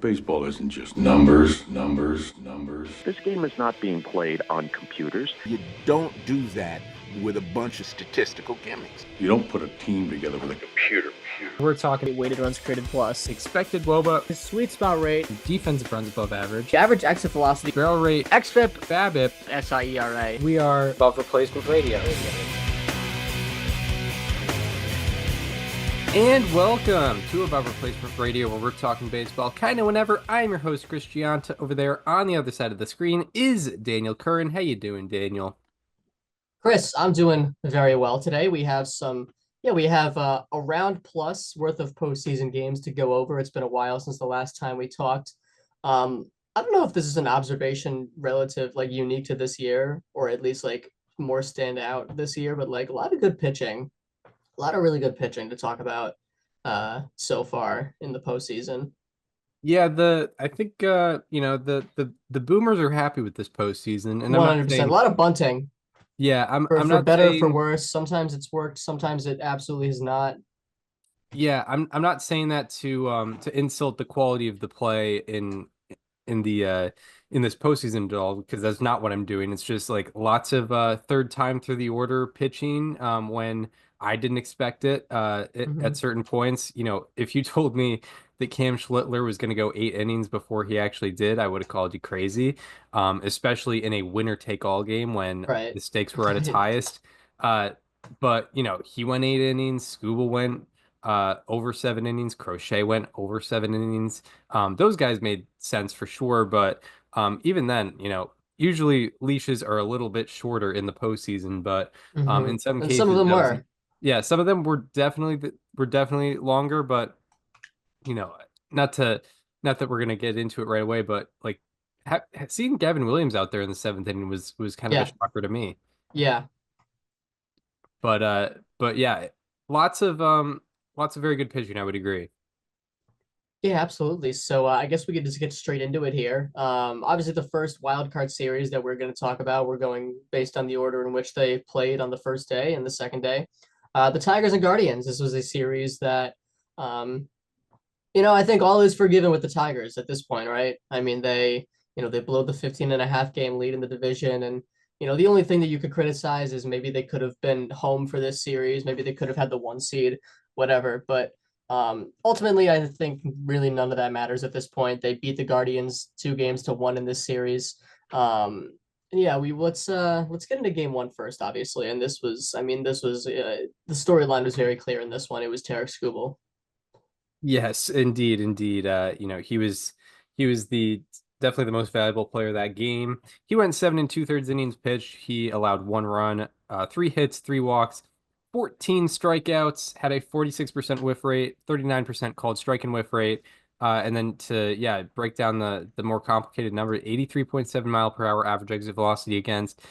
Baseball isn't just numbers, numbers, numbers. This game is not being played on computers. You don't do that with a bunch of statistical gimmicks. You don't put a team together with a computer. We're talking weighted runs created plus, expected WOBA, his sweet spot rate, defensive runs above average, average exit velocity, barrel rate, xFIP, BABIP, SIERA. We are above replacement radio. And welcome to Above Replacement Radio, where we're talking baseball kind of whenever. I'm your host, Chris Gianta. Over there on the other side of the screen is Daniel Curran. How you doing, Daniel? Chris, I'm doing very well today. We have a round plus worth of postseason games to go over. It's been a while since the last time we talked. I don't know if this is an observation unique to this year, or at least more stand out this year, but a lot of good pitching. A lot of really good pitching to talk about so far in the postseason. Yeah, I think the Boomers are happy with this postseason, and 100%. A lot of bunting. Yeah, I'm for not better saying, for worse. Sometimes it's worked, sometimes it absolutely has not. Yeah, I'm not saying that to insult the quality of the play in this postseason at all, because that's not what I'm doing. It's just lots of third time through the order pitching when I didn't expect it at certain points. If you told me that Cam Schlittler was going to go 8 innings before he actually did, I would have called you crazy, especially in a winner-take-all game when the stakes were at its highest. But, he went 8 innings, Scuba went over 7 innings, Crochet went over 7 innings. Those guys made sense for sure, but even then, usually leashes are a little bit shorter in the postseason, but in some cases, some of them were. Yeah, some of them were definitely longer, but not that we're gonna get into it right away, but seeing Gavin Williams out there in the 7th inning was kind of a shocker to me. Yeah. But yeah, lots of very good pitching, I would agree. Yeah, absolutely. So I guess we could just get straight into it here. Obviously, the first wild card series that we're going to talk about, we're going based on the order in which they played on the first day and the second day. The Tigers and Guardians. This was a series that, I think all is forgiven with the Tigers at this point, right? I mean, they blow the 15.5 game lead in the division, and the only thing that you could criticize is maybe they could have been home for this series. Maybe they could have had the 1 seed, whatever. But ultimately, I think really none of that matters at this point. They beat the Guardians 2-1 in this series. Yeah, let's get into game 1 first, obviously. And the storyline was very clear in this one. It was Tarek Skubal. Yes, indeed. He was definitely the most valuable player of that game. He went 7 2/3 innings pitched. He allowed 1 run, 3 hits, 3 walks, 14 strikeouts, had a 46% whiff rate, 39% called strike and whiff rate. And then to break down the more complicated number, 83.7 mile per hour average exit velocity against.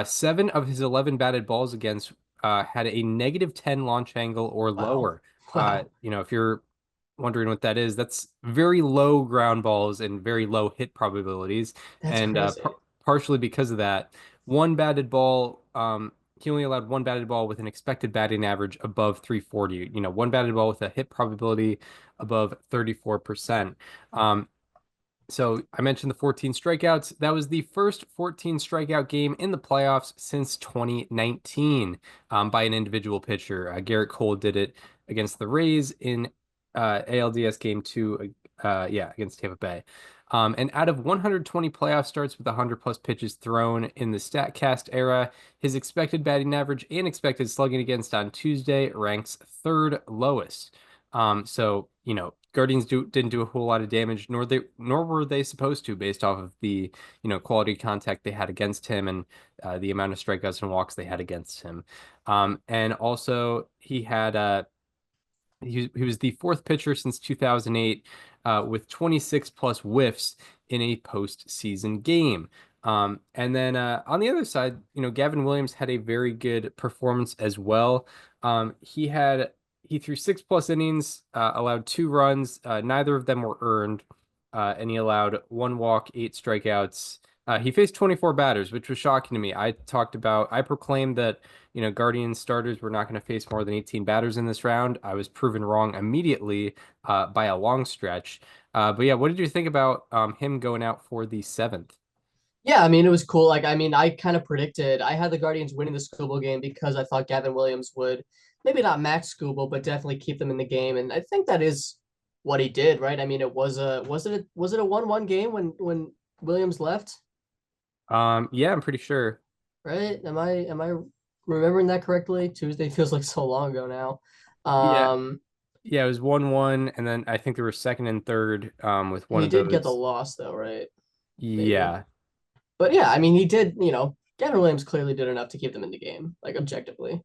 7 of his 11 batted balls against had a -10 launch angle or lower. Wow. If you're wondering what that is, that's very low ground balls and very low hit probabilities. That's crazy. Partially because of that, one batted ball, he only allowed 1 batted ball with an expected batting average above 340. 1 batted ball with a hit probability above 34%. So I mentioned the 14 strikeouts. That was the first 14 strikeout game in the playoffs since 2019 by an individual pitcher. Garrett Cole did it against the Rays in ALDS game 2, against Tampa Bay. And out of 120 playoff starts with 100+ pitches thrown in the StatCast era, his expected batting average and expected slugging against on Tuesday ranks 3rd lowest. So Guardians didn't do a whole lot of damage, nor were they supposed to, based off of the quality contact they had against him and the amount of strikeouts and walks they had against him. And also he had he was the 4th pitcher since 2008 with 26+ whiffs in a postseason game. And then on the other side, Gavin Williams had a very good performance as well. He threw 6+ innings, allowed 2 runs. Neither of them were earned. And he allowed 1 walk, 8 strikeouts, He faced 24 batters, which was shocking to me. I proclaimed that, Guardians starters were not going to face more than 18 batters in this round. I was proven wrong immediately, by a long stretch. But yeah, what did you think about him going out for the seventh? Yeah, I mean, it was cool. Like, I mean, I kind of predicted I had the Guardians winning the Scooble game because I thought Gavin Williams would maybe not max Scooble, but definitely keep them in the game. And I think that is what he did, right? I mean, was it a 1-1 game when Williams left, Yeah, I'm pretty sure. right? Am I remembering that correctly? Tuesday feels like so long ago now. Yeah, Um, yeah, it was 1-1, and then I think there were second and third with one he of did get the those. loss though, right? Maybe. Yeah. But yeah, I mean, he did, Gavin Williams clearly did enough to keep them in the game, like objectively.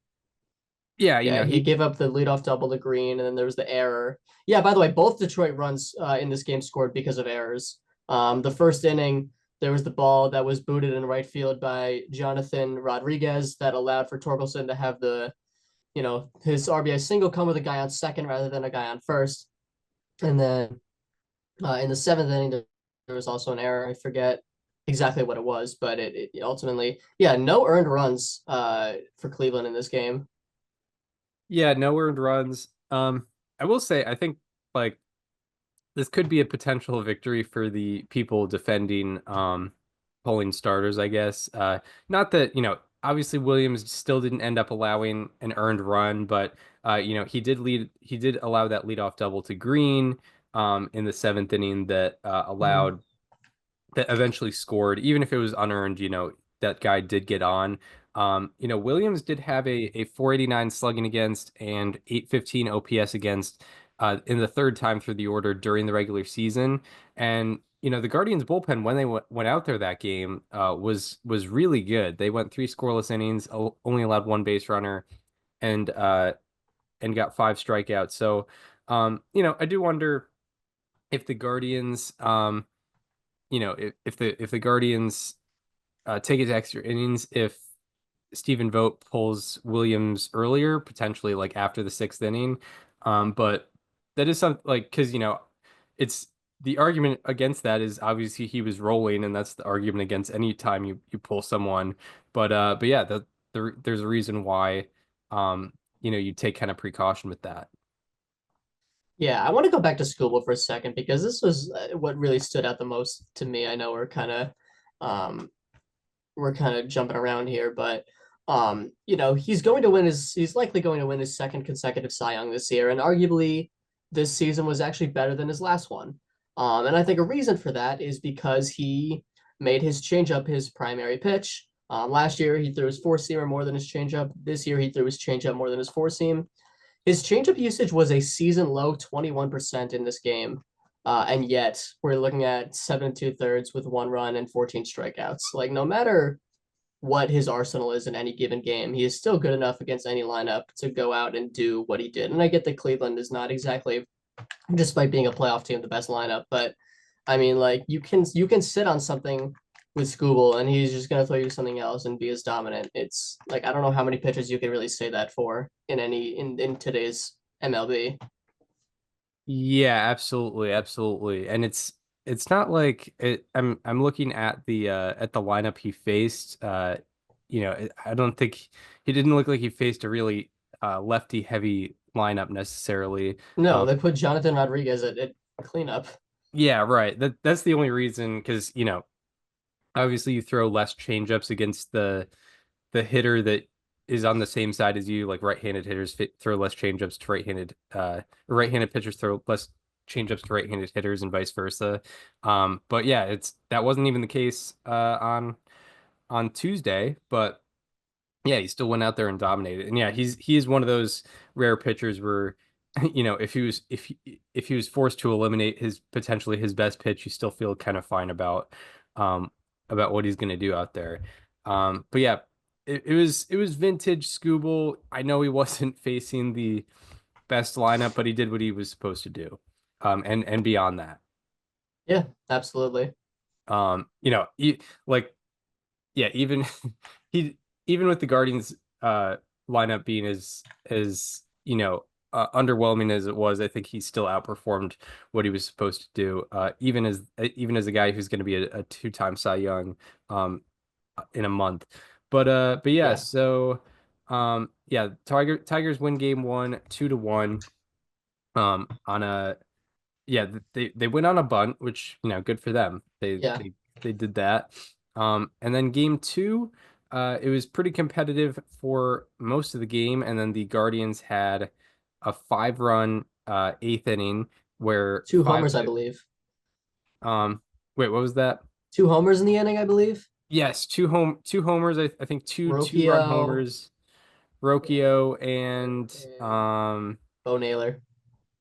Yeah, Yeah, he he gave up the leadoff double to Green, and then there was the error. Yeah, by the way, both Detroit runs in this game scored because of errors. The first inning, there was the ball that was booted in right field by Jonathan Rodriguez that allowed for Torkelson to have his RBI single come with a guy on second rather than a guy on first. And then in the seventh inning, there was also an error. I forget exactly what it was, but it ultimately, yeah, no earned runs for Cleveland in this game. Yeah, no earned runs. I will say, I think like this could be a potential victory for the people defending polling starters, I guess. Not that, obviously Williams still didn't end up allowing an earned run, but he did allow that leadoff double to Green in the seventh inning that Mhm. allowed that eventually scored, even if it was unearned, that guy did get on. Williams did have a 489 slugging against and 815 OPS against in the third time through the order during the regular season. And, the Guardians bullpen, when they went out there that game, was really good. They went three scoreless innings, only allowed one base runner, and and got five strikeouts. So, I do wonder if the Guardians, if the Guardians take it to extra innings, if Stephen Vogt pulls Williams earlier, potentially like after the sixth inning. But that is something like because it's the argument against that is obviously he was rolling, and that's the argument against any time you pull someone. But yeah, there's a reason why you take kind of precaution with that. Yeah, I want to go back to Scuba for a second because this was what really stood out the most to me. I know um, we're kind of jumping around here, but he's likely going to win his second consecutive Cy Young this year, and arguably this season was actually better than his last one. And I think a reason for that is because he made his changeup his primary pitch. Last year he threw his four seamer more than his changeup. This year he threw his changeup more than his four seam. His changeup usage was a season low 21% in this game. And yet we're looking at 7 2/3 with 1 run and 14 strikeouts. Like, no matter what his arsenal is in any given game, he is still good enough against any lineup to go out and do what he did. And I get that Cleveland is not exactly, despite being a playoff team, the best lineup, but I mean, like, you can sit on something with Scooble and he's just gonna throw you something else and be as dominant. It's like I don't know how many pitchers you can really say that for in today's MLB. Yeah, absolutely, absolutely. And it's not like I'm looking at the lineup he faced. I don't think he didn't look like he faced a really lefty heavy lineup necessarily. No, Um they put Jonathan Rodriguez at cleanup. yeah, right. That's the only reason because, obviously you throw less changeups against the hitter that is on the same side as you, like right-handed hitters throw less changeups to right-handed pitchers throw less changeups to right-handed hitters and vice versa. But yeah, it's that wasn't even the case on Tuesday, but yeah, he still went out there and dominated. And yeah, he is one of those rare pitchers where, if he was forced to eliminate his potentially his best pitch, you still feel kind of fine um about what he's gonna do out there. But yeah, it was vintage Scooble. I know he wasn't facing the best lineup, but he did what he was supposed to do. And beyond that. Yeah, absolutely. Like yeah, even he even with the Guardians lineup being as underwhelming as it was, I think he still outperformed what he was supposed to do. Even as a guy who's going to be a two-time Cy Young um, in a month. But yeah, Yeah. so yeah, Tigers win game one, 2-1. On a Yeah, they went on a bunt, which, good for them. Yeah. They did that. And then game two, it was pretty competitive for most of the game, and then the Guardians had a 5-run eighth inning where Two five homers, I believe. um wait, what was that? Two homers in the inning, I believe. Yes, two homers, I think two-run Rocchio homers, Rocchio and and Bo Naylor.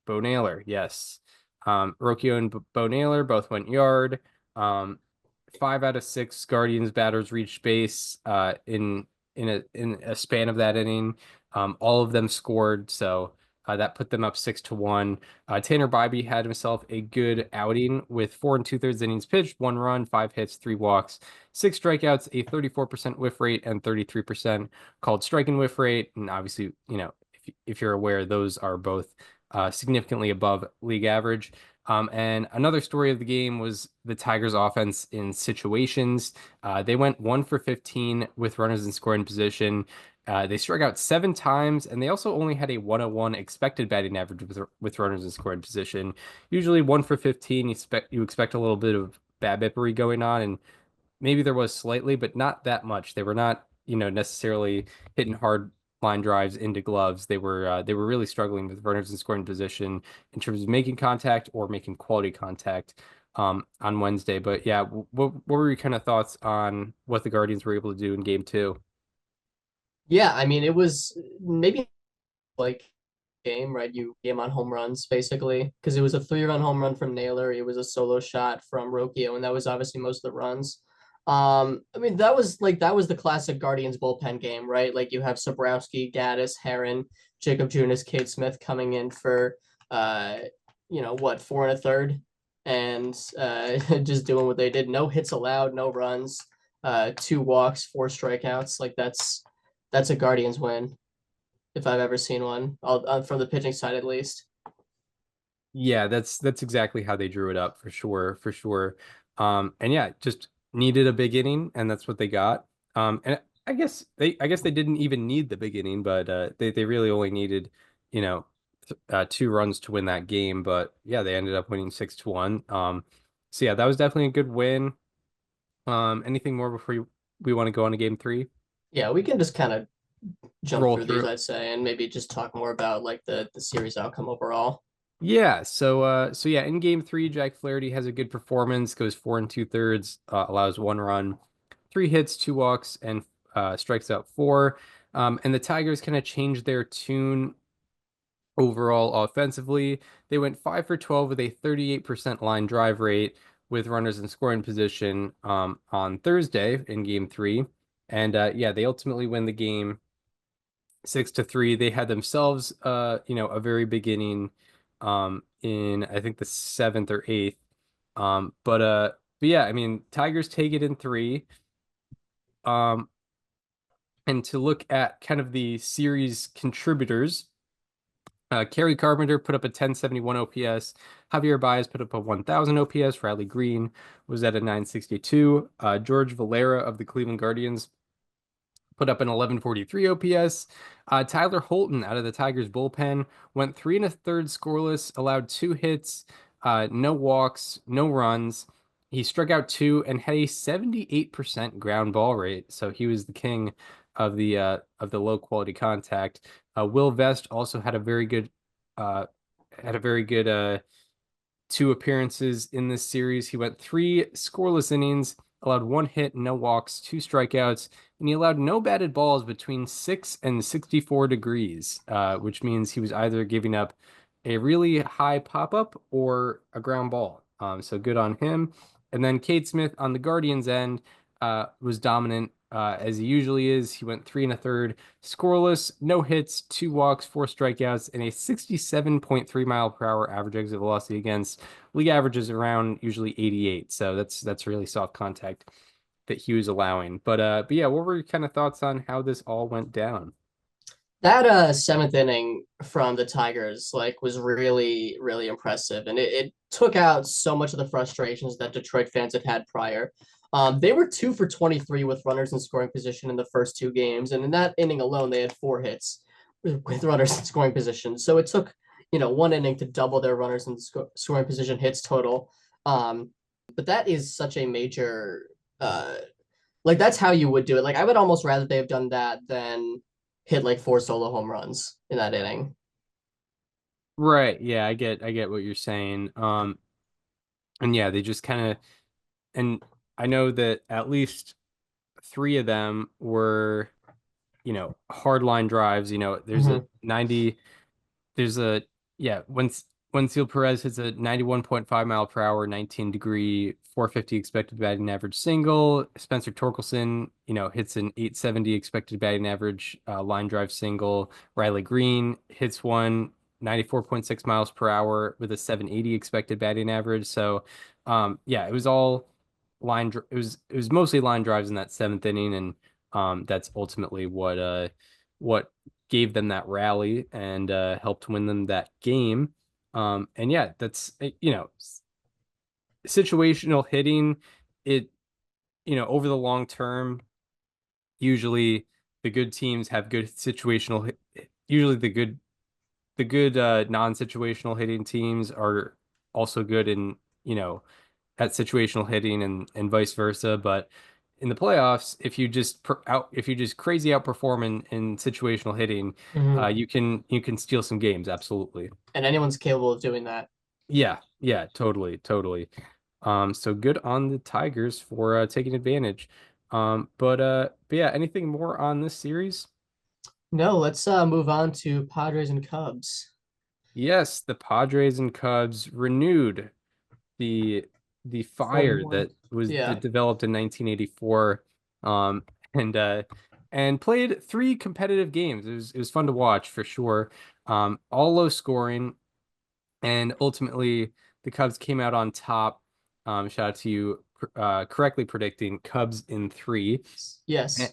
Bo Naylor, yes. Rocchio and Bo Naylor both went yard. Um, 5 out of 6 Guardians batters reached base in a span of that inning. All of them scored, so that put them up 6-1. Tanner Bybee had himself a good outing with 4 2/3 innings pitched, 1 run, 5 hits, 3 walks, 6 strikeouts, a 34% whiff rate, and 33% called striking whiff rate. And obviously, if you're aware, those are both significantly above league average. And another story of the game was the Tigers' offense in situations. They went 1 for 15 with runners in scoring position. They struck out 7 times, and they also only had a 101 expected batting average with runners in scoring position. Usually 1 for 15, you expect a little bit of BABIPery going on, and maybe there was slightly, but not that much. They were not, necessarily hitting hard line drives into gloves. They were really struggling with runners in scoring position in terms of making contact or making quality contact on Wednesday. But yeah, what were your kind of thoughts on what the Guardians were able to do in game two? Yeah, I mean, it was maybe like game, right? You game on home runs basically because it was a 3-run home run from Naylor. It was a solo shot from Rocchio, and that was obviously most of the runs. I mean, that was the classic Guardians bullpen game, right? Like you have Sobrowski, Gaddis, Heron, Jacob Junis, Cade Smith coming in for what, 4 1/3, and just doing what they did. No hits allowed, no runs, 2 walks, 4 strikeouts. Like that's a Guardians win if I've ever seen one, from the pitching side at least. Yeah, that's exactly how they drew it up for sure, for sure. And yeah, just needed a big inning, and that's what they got. And I guess they didn't even need the big inning, but they really only needed, you know, 2 runs to win that game. But yeah, they ended up winning 6-1. So yeah, that was definitely a good win. Anything more before we want to go on to game three? Yeah, we can just kind of jump Roll through these, through. I'd say, and maybe just talk more about like the series outcome overall. Yeah, so yeah, in game three, Jack Flaherty has a good performance, goes 4 2/3, allows 1 run, 3 hits, 2 walks, and strikes out 4. And the Tigers kind of changed their tune overall offensively. They went 5 for 12 with a 38% line drive rate with runners in scoring position on Thursday in game three. And yeah, they ultimately win the game 6-3. They had themselves, a very big inning, in I think the seventh or eighth. But yeah, I mean, Tigers take it in three. Um, and to look at kind of the series contributors, Kerry Carpenter put up a 1071 OPS. Javier Baez put up a 1000 OPS. Riley Green was at a 962. George Valera of the Cleveland Guardians put up an 1143 OPS. Tyler Holton out of the Tigers bullpen went 3 1/3 scoreless, allowed 2 hits, no walks, no runs. He struck out 2 and had a 78% ground ball rate, so he was the king of the low quality contact. Will Vest also uh, had a very good 2 appearances in this series. He went 3 scoreless innings, allowed 1 hit, no walks, 2 strikeouts, and he allowed no batted balls between 6 and 64 degrees, which means he was either giving up a really high pop up or a ground ball. So good on him. And then Cade Smith on the Guardians end was dominant as he usually is. He went 3 1/3 scoreless, no hits, 2 walks, 4 strikeouts, and a 67.3 mile per hour average exit velocity against league averages around usually 88. So that's really soft contact that he was allowing. But yeah, what were your kind of thoughts on how this all went down? That seventh inning from the Tigers like was really, really impressive. And it took out so much of the frustrations that Detroit fans had had prior. They were 2 for 23 with runners in scoring position in the first two games, and in that inning alone, they had 4 hits with runners in scoring position. So it took, one inning to double their runners in scoring position hits total. But that is such a major, like that's how you would do it. Like I would almost rather they have done that than hit like 4 solo home runs in that inning. Right. Yeah, I get what you're saying. And yeah, they just kind of and I know that at least three of them were, hard line drives. There's a Mhm. 90 There's a yeah, when Seal Perez hits a 91.5 mph, 19-degree, 450 expected batting average single. Spencer Torkelson, hits an 870 expected batting average line drive single. Riley Green hits one 94.6 miles per hour with a 780 expected batting average. So, yeah, it was all it was mostly line drives in that seventh inning, and that's ultimately what gave them that rally and helped win them that game. And yeah, that's situational hitting. It over the long term, usually the good teams have good usually the good non-situational hitting teams are also good in at situational hitting and vice versa. But in the playoffs, if you just crazy outperform in situational hitting, Mhm. you can steal some games. Absolutely. And anyone's capable of doing that. Yeah, yeah, totally, totally. So good on the Tigers for taking advantage. But yeah, anything more on this series? No, let's move on to Padres and Cubs. Yes, the Padres and Cubs renewed the the fire 41. that Yeah. developed in 1984, and played three competitive games. It was fun to watch for sure. All low scoring, and ultimately the Cubs came out on top. Shout out to you, correctly predicting Cubs in three. Yes.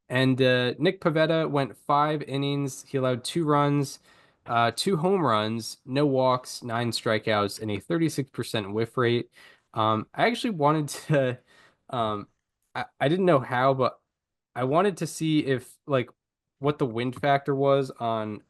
And Nick Pivetta went 5 innings. He allowed 2 runs, 2 home runs, no walks, 9 strikeouts, and a 36% whiff rate. I actually wanted to, I didn't know how, but I wanted to see if, like, what the wind factor was on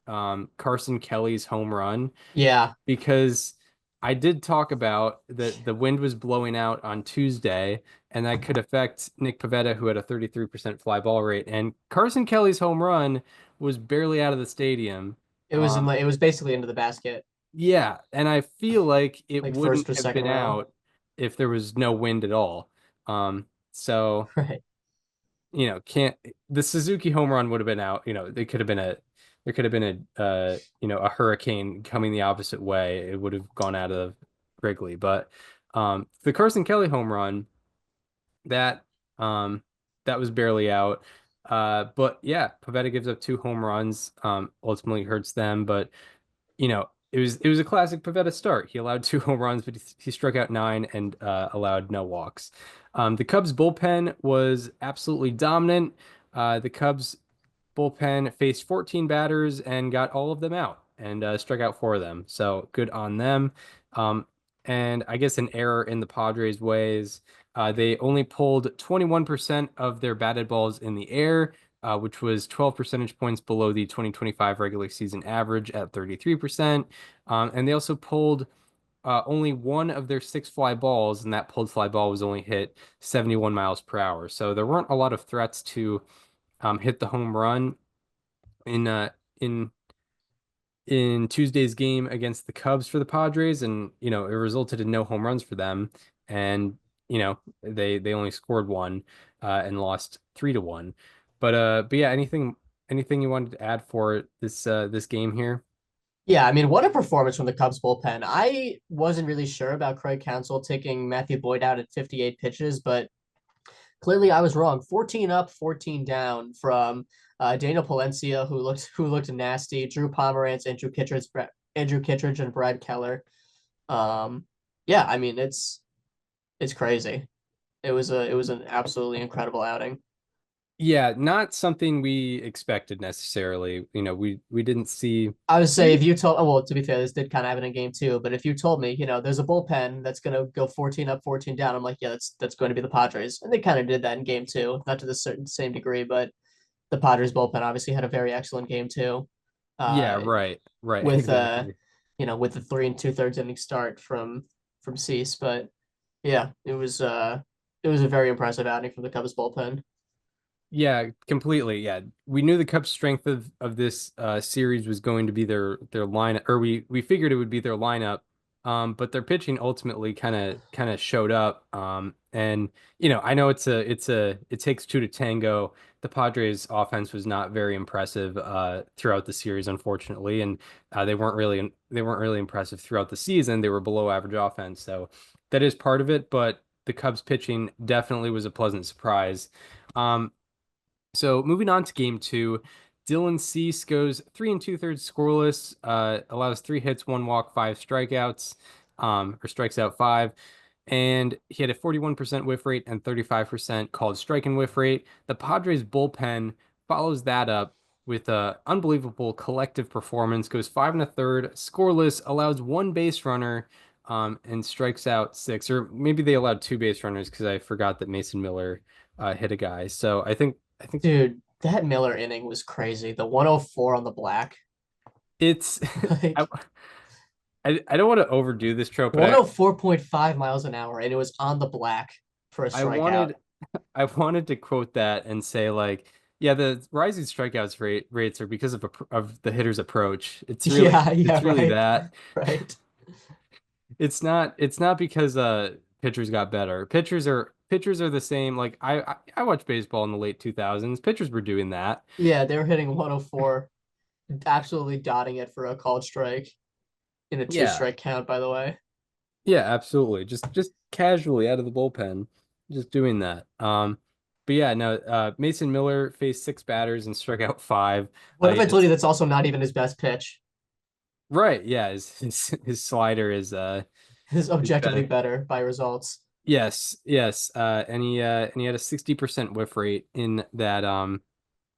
Carson Kelly's home run, Yeah. because I did talk about that the wind was blowing out on Tuesday, and that could affect Nick Pivetta, who had a 33% fly ball rate. And Carson Kelly's home run was barely out of the stadium. It was basically into the basket, Yeah, and I feel like it like wouldn't first or have second been row. out if there was no wind at all. So Right. can't the Suzuki home run would have been out. There could have been a hurricane coming the opposite way. It would have gone out of Wrigley. But the Carson Kelly home run, that um that was barely out. But yeah, Pavetta gives up 2 home runs, ultimately hurts them. But it was a classic Pavetta start. He allowed 2 home runs, but he struck out 9 and allowed no walks. The Cubs bullpen was absolutely dominant. The Cubs bullpen faced 14 batters and got all of them out and struck out 4 of them. So good on them. Um, and I guess an error in the Padres' ways. They only pulled 21% of their batted balls in the air, which was 12 percentage points below the 2025 regular season average at 33%. And they also pulled only one of their 6 fly balls, and that pulled fly ball was only hit 71 miles per hour. So there weren't a lot of threats to hit the home run in uh in in Tuesday's game against the Cubs for the Padres, and it resulted in no home runs for them, and they only scored one and lost 3-1. But yeah, anything you wanted to add for this game here? Yeah, I mean, what a performance from the Cubs bullpen. I wasn't really sure about Craig Counsell taking Matthew Boyd out at 58 pitches, but clearly I was wrong. 14 up, 14 down from Daniel Palencia, who looked nasty, Drew Pomerantz, Andrew Kittredge, and Brad Keller. Um, yeah, I mean it's crazy. It was an absolutely incredible outing. Yeah, not something we expected necessarily. We didn't see. I would say if you told, oh, well, to be fair, this did kind of happen in game two, but if you told me, there's a bullpen that's going to go 14 up, 14 down, I'm like, yeah, that's going to be the Padres. And they kind of did that in game two, not to the certain same degree, but the Padres bullpen obviously had a very excellent game too. Yeah, Uh, right, with exactly. with the 3 2/3 inning start from Cease. But yeah, it was a very impressive outing from the Cubs bullpen. Yeah, completely. Yeah, we knew the Cubs' strength of this series was going to be their lineup, or we figured it would be their lineup. But their pitching ultimately kind of showed up. And I know it takes two to tango. The Padres' offense was not very impressive throughout the series, unfortunately, and they weren't really impressive throughout the season. They were below average offense, so that is part of it. But the Cubs' pitching definitely was a pleasant surprise. Um, so moving on to game two, Dylan Cease goes 3 2/3 scoreless, allows 3 hits, 1 walk, 5 strikeouts, or strikes out five. And he had a 41% whiff rate and 35% called strike and whiff rate. The Padres bullpen follows that up with a unbelievable collective performance, goes 5 1/3 scoreless, allows one base runner, and strikes out six, or maybe they allowed two base runners because I forgot that Mason Miller hit a guy. So I think Dude, that Miller inning was crazy. The 104 on the black. it's I, Like I don't want to overdo this trope, but 104.5 miles an hour, and it was on the black for a I strikeout. wanted I wanted to quote that and say like, yeah, the rising strikeouts rates are because of the hitter's approach. It's really Yeah, yeah, it's really right. that. Right. It's not because pitchers got better. Pitchers are the same. Like I watched baseball in the late 2000s. Pitchers were doing that. Yeah, they were hitting 104, absolutely dotting it for a called strike in a two Yeah. strike count, by the way. Yeah, absolutely. Just casually out of the bullpen, just doing that. But yeah, no, Mason Miller faced six batters and struck out five. What if I told Yes. you that's also not even his best pitch? Right, yeah, his slider Is is objectively better. better by results. Yes, yes. And he had a 60% whiff rate in that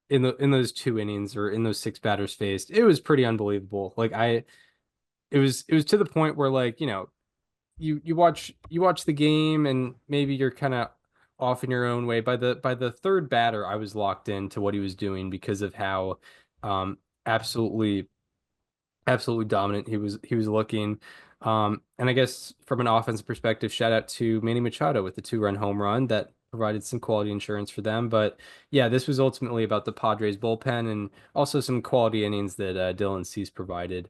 in those two innings, or in those six batters faced. It was pretty unbelievable. Like it was to the point where, like, you watch the game and maybe you're kind of off in your own way. By the third batter, I was locked into what he was doing because of how um absolutely absolutely dominant he was looking. And I guess from an offensive perspective, shout out to Manny Machado with the 2-run home run that provided some quality insurance for them. But yeah, this was ultimately about the Padres bullpen and also some quality innings that Dylan Cease provided.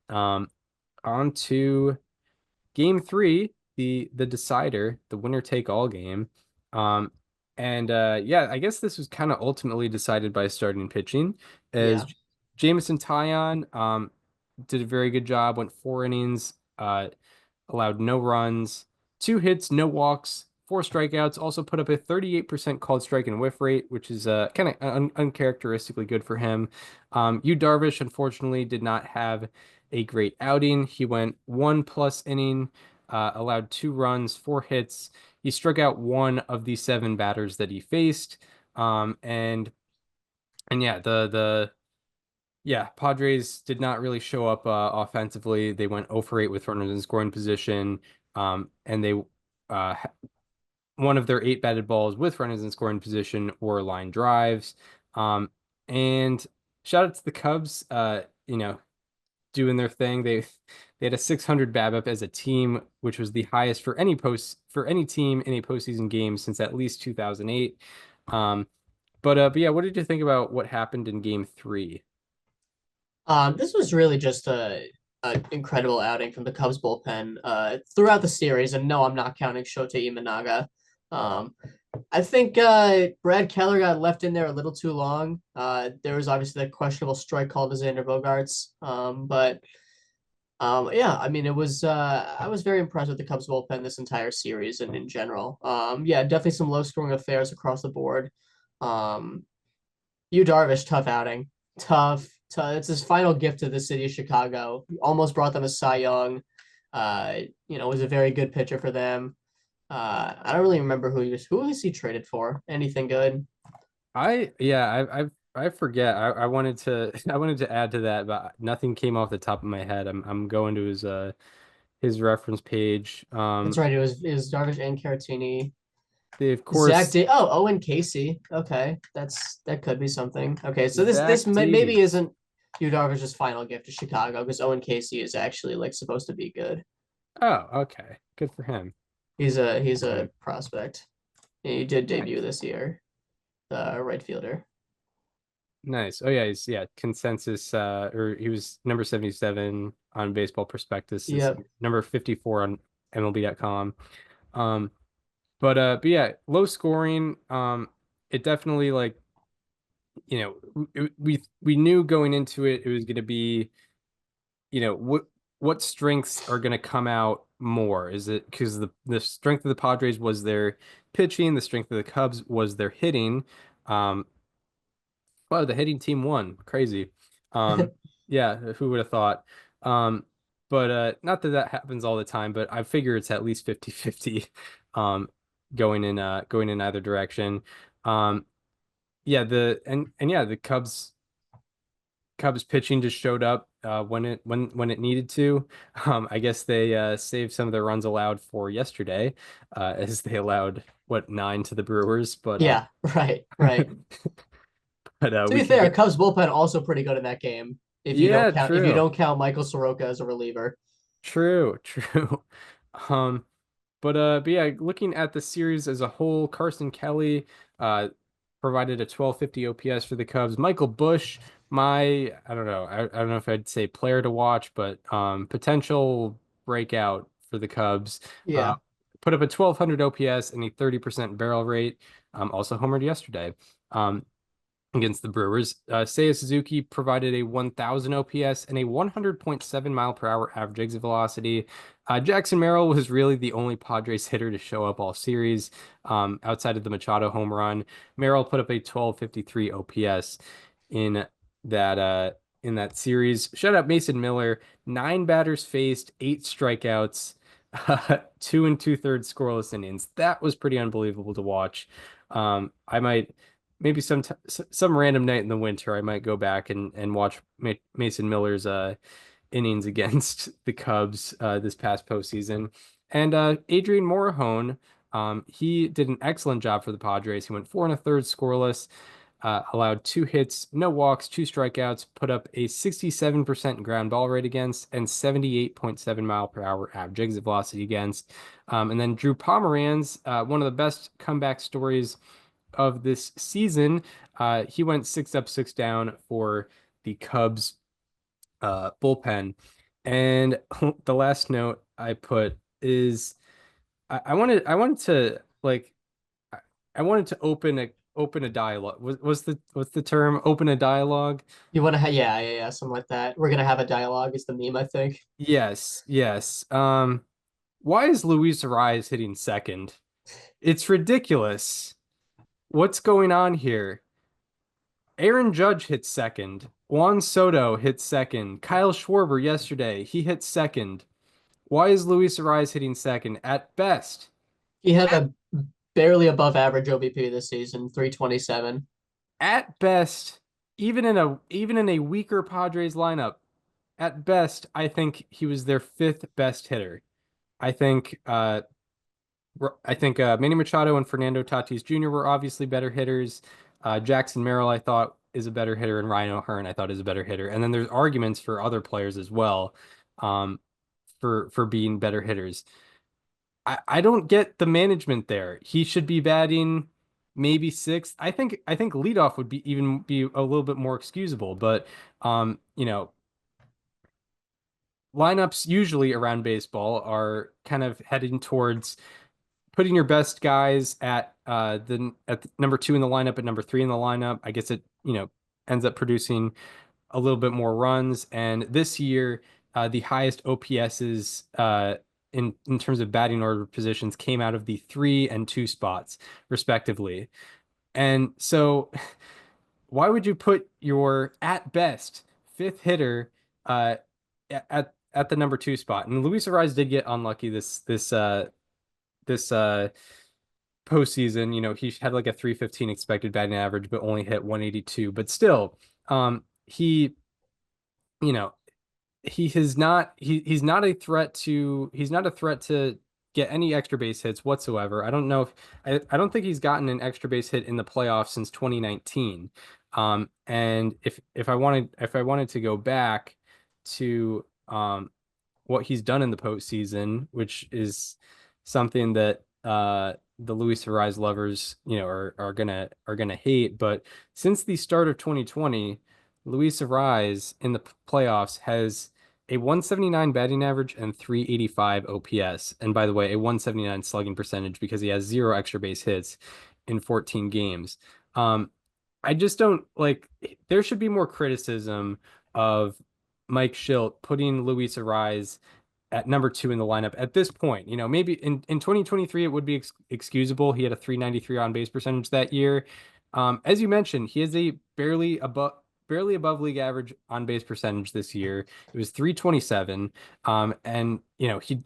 Um, on to game three, the decider, the winner take all game. Um, and yeah, I guess this was kind of ultimately decided by starting pitching, as Yeah. Jamison Tyon did a very good job, went 4 innings, allowed no runs, 2 hits, no walks, 4 strikeouts, also put up a 38% called strike and whiff rate, which is kind of uncharacteristically good for him. Yu Darvish, unfortunately, did not have a great outing. He went 1+ inning, allowed 2 runs, 4 hits. He struck out one of the 7 batters that he faced. And yeah, the Padres did not really show up offensively. They went 0 for 8 with runners in scoring position. And they one of their 8 batted balls with runners in scoring position were line drives. And shout out to the Cubs, doing their thing. They had a 600 BABIP as a team, which was the highest for any team in a postseason game since at least 2008. But yeah, what did you think about what happened in game three? This was really just a incredible outing from the Cubs bullpen throughout the series, and no, I'm not counting Shota Imanaga. Um, I think Brad Keller got left in there a little too long. There was obviously that questionable strike call to Xander Bogaerts, but yeah, I mean, I was very impressed with the Cubs bullpen this entire series and in general. Yeah, definitely some low scoring affairs across the board. Um, Yu Darvish, tough outing. Tough, tough. It's his final gift to the city of Chicago. Almost brought them a Cy Young. Was a very good pitcher for them. I don't really remember who was he traded for. Anything good? I forget. I wanted to I wanted to add to that, but nothing came off the top of my head. I'm going to his reference page. That's right. It was Darvish and Caratini. They of Zach course D. Oh, Owen Casey. Okay, that could be something. Okay, so this Zach maybe Davies. isn't Yu Darvish's final gift to Chicago because Owen Casey is actually like supposed to be good. Oh, okay. Good for him. He's a Um, prospect. He did debut nice. this year, the right fielder. Nice. Oh yeah, he's consensus or he was number 77 on Baseball Prospectus this Yep. year, number 54 on MLB.com. Um but yeah, low scoring. It definitely like, we knew going into it was going to be, what strengths are going to come out more? Is it because the strength of the Padres was their pitching, the strength of the Cubs was their hitting? Um, Wow, the hitting team won. Crazy. Yeah, who would have thought? Um, but not that that happens all the time, but I figure it's at least 50-50 um going in either direction. Um, yeah, and yeah, the Cubs pitching just showed up when it needed to. I guess they saved some of their runs allowed for yesterday, as they allowed what, 9 to the Brewers, but Yeah. Right. Right. To we be could fair, get. Cubs bullpen also pretty good in that game. Yeah, If you true. don't count Michael Soroka as a reliever. True, true. Um, but yeah, looking at the series as a whole, Carson Kelly uh provided a 1250 OPS for the Cubs. Michael Bush, I don't know, I don't know if I'd say player to watch, but potential breakout for the Cubs. Uh Yeah. Put up a 1200 OPS and a 30% barrel rate. Also homered yesterday. Against the Brewers. Seiya Suzuki provided a 1000 OPS and a 100.7 mile per hour average exit velocity. Jackson Merrill was really the only Padres hitter to show up all series, outside of the Machado home run. Merrill put up a 1253 OPS in that uh, in that series. Shout out Mason Miller, 9 batters faced, 8 strikeouts, 2 2/3 scoreless innings. That was pretty unbelievable to watch. I might maybe some random night in the winter, I might go back and watch Mason Miller's innings against the Cubs this past postseason. And Adrian Morejon, he did an excellent job for the Padres. He went 4 1/3 scoreless, allowed 2 hits, no walks, 2 strikeouts, put up a 67% ground ball rate against and 78.7 mile per hour average exit velocity against. And then Drew Pomeranz, one of the best comeback stories of this season. He went 6 up, 6 down for the Cubs bullpen. And the last note I put is I wanted to like I I wanted to open a dialogue. What's the term? Open a dialogue? You want to have, yeah, something like that. We're gonna have a dialogue is the meme, I think. Yes, yes. Why is Luis Ariz hitting second? It's ridiculous. What's going on here? Aaron Judge hit second. Juan Soto hit second. Kyle Schwarber yesterday, he hit second. Why is Luis Ariz hitting second? At best, He had a barely above average OBP this season, 327. at best, even in a weaker Padres lineup, at best, I think he was their fifth best hitter. I think Manny Machado and Fernando Tatis Jr. were obviously better hitters. Jackson Merrill, I thought, is a better hitter, and Ryan O'Hearn, I thought, is a better hitter. And then there's arguments for other players as well, um, for being better hitters. I don't get the management there. He should be batting maybe sixth. I think leadoff would be a little bit more excusable, but lineups usually around baseball are kind of heading towards putting your best guys at the number 2 in the lineup, at number 3 in the lineup. I guess it, ends up producing a little bit more runs. And this year, the highest OPSs in terms of batting order positions came out of the 3 and 2 spots, respectively. And so, why would you put your at best fifth hitter uh, at the number 2 spot? And Luis Arraez did get unlucky this postseason, he had like a 315 expected batting average, but only hit 182. But still, he, you know, he's not a threat to get any extra base hits whatsoever. I don't know if I don't think he's gotten an extra base hit in the playoffs since 2019. And if I wanted to go back to what he's done in the postseason, which is something that the Luis Ariz lovers, are gonna hate. But since the start of 2020, Luis Ariz in the playoffs has a 179 batting average and 385 OPS. And by the way, a 179 slugging percentage because he has zero extra base hits in 14 games. Um, I just don't like there should be more criticism of Mike Schilt putting Luis Ariz at number two in the lineup at this point. Maybe in 2023 it would be excusable. He had a 393 on base percentage that year. As you mentioned, he has a barely above league average on base percentage this year. It was 327. And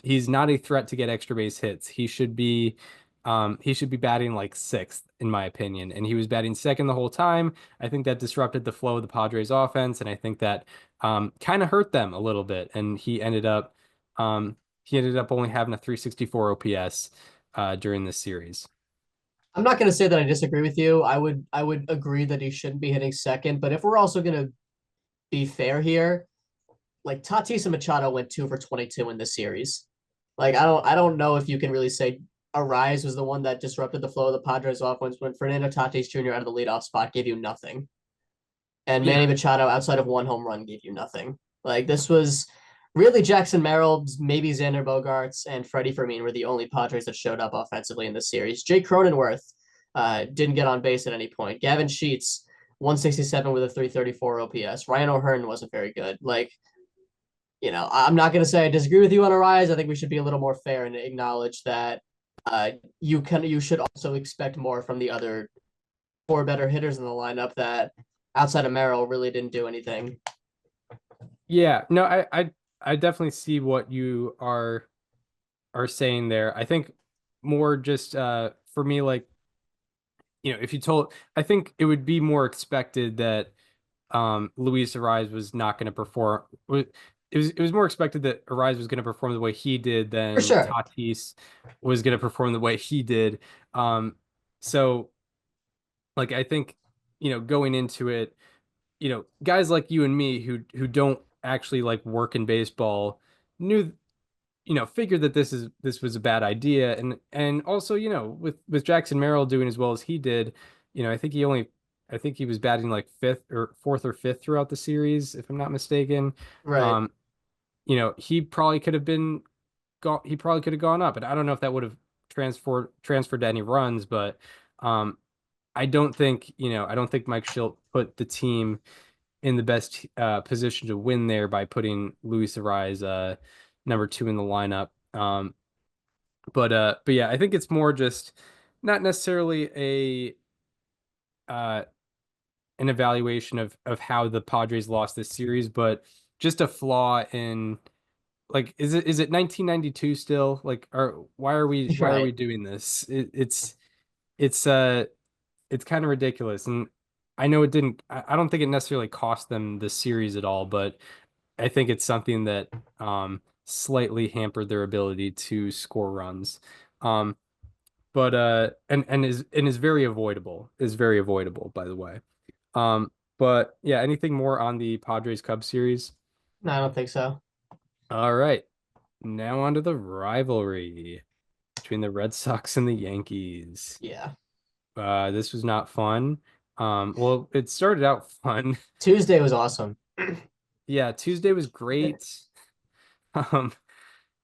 he's not a threat to get extra base hits. He should be batting like sixth, in my opinion. And he was batting second the whole time. I think that disrupted the flow of the Padres offense, and I think that kind of hurt them a little bit. And he ended up only having a 364 OPS during this series. I'm not going to say that I disagree with you. I would agree that he shouldn't be hitting second, but if we're also going to be fair here, like Tatis and Machado went 2 for 22 in this series. Like I don't know if you can really say Arise was the one that disrupted the flow of the Padres offense when Fernando Tatis Jr. out of the leadoff spot gave you nothing. And Yeah. Manny Machado outside of one home run gave you nothing. Like this was really Jackson Merrill, maybe Xander Bogaerts, and Freddie Fermin were the only Padres that showed up offensively in this series. Jake Cronenworth didn't get on base at any point. Gavin Sheets, 167 with a 334 OPS. Ryan O'Hearn wasn't very good. Like, I'm not going to say I disagree with you on Arise. I think we should be a little more fair and acknowledge that you should also expect more from the other four better hitters in the lineup that outside of Merrill really didn't do anything. Yeah, no, I definitely see what you are saying there. I think more just for me, like, if you told, I think it would be more expected that Luis Ariz was not going to perform. It was more expected that Ariz was going to perform the way he did For than sure. Tatis was going to perform the way he did. So like I think, going into it, guys like you and me who don't actually like work in baseball knew, figured that this was a bad idea. And also, with Jackson Merrill doing as well as he did, I think he was batting like fifth or fourth or fifth throughout the series, if I'm not mistaken. Right. Um, he probably could have gone up, and I don't know if that would have transferred to any runs, but I don't think Mike Schilt put the team in the best position to win there by putting Luis Ariz number two in the lineup. But yeah, I think it's more just not necessarily uh, an evaluation of how the Padres lost this series, but just a flaw in, like, is it 1992 still? Like, why are we Right. doing this? It's it's kind of ridiculous. And I know it didn't, I don't think it necessarily cost them the series at all, but I think it's something that slightly hampered their ability to score runs. Um, but is very avoidable, by the way. But yeah, anything more on the Padres Cubs series? No, I don't think so. All right. Now on to the rivalry between the Red Sox and the Yankees. Yeah. This was not fun. Well, it started out fun. Tuesday was awesome. Yeah, Tuesday was great. Um,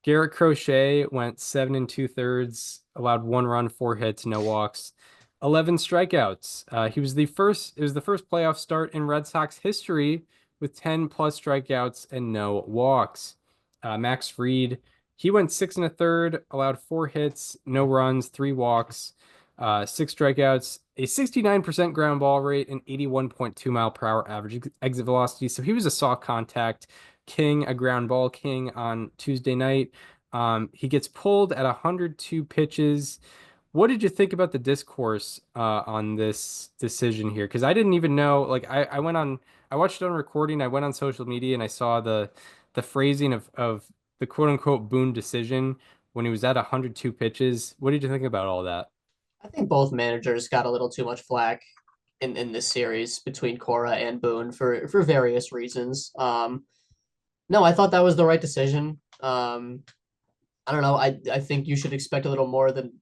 Garrett Crochet went 7 2/3, allowed 1 run, 4 hits, no walks, 11 strikeouts. It was the first playoff start in Red Sox history with 10 plus strikeouts and no walks. Max Fried, he went 6 1/3, allowed 4 hits, no runs, 3 walks, 6 strikeouts, a 69% ground ball rate, and 81.2 mph average exit velocity. So he was a soft contact king, a ground ball king on Tuesday night. He gets pulled at 102 pitches what did you think about the discourse on this decision here? Because I didn't even know. Like, I watched it on recording. I went on social media and I saw the phrasing of the quote unquote Boone decision when he was at 102 pitches. What did you think about all that? I think both managers got a little too much flack in this series between Cora and Boone for various reasons. No, I thought that was the right decision. I don't know. I think you should expect a little more than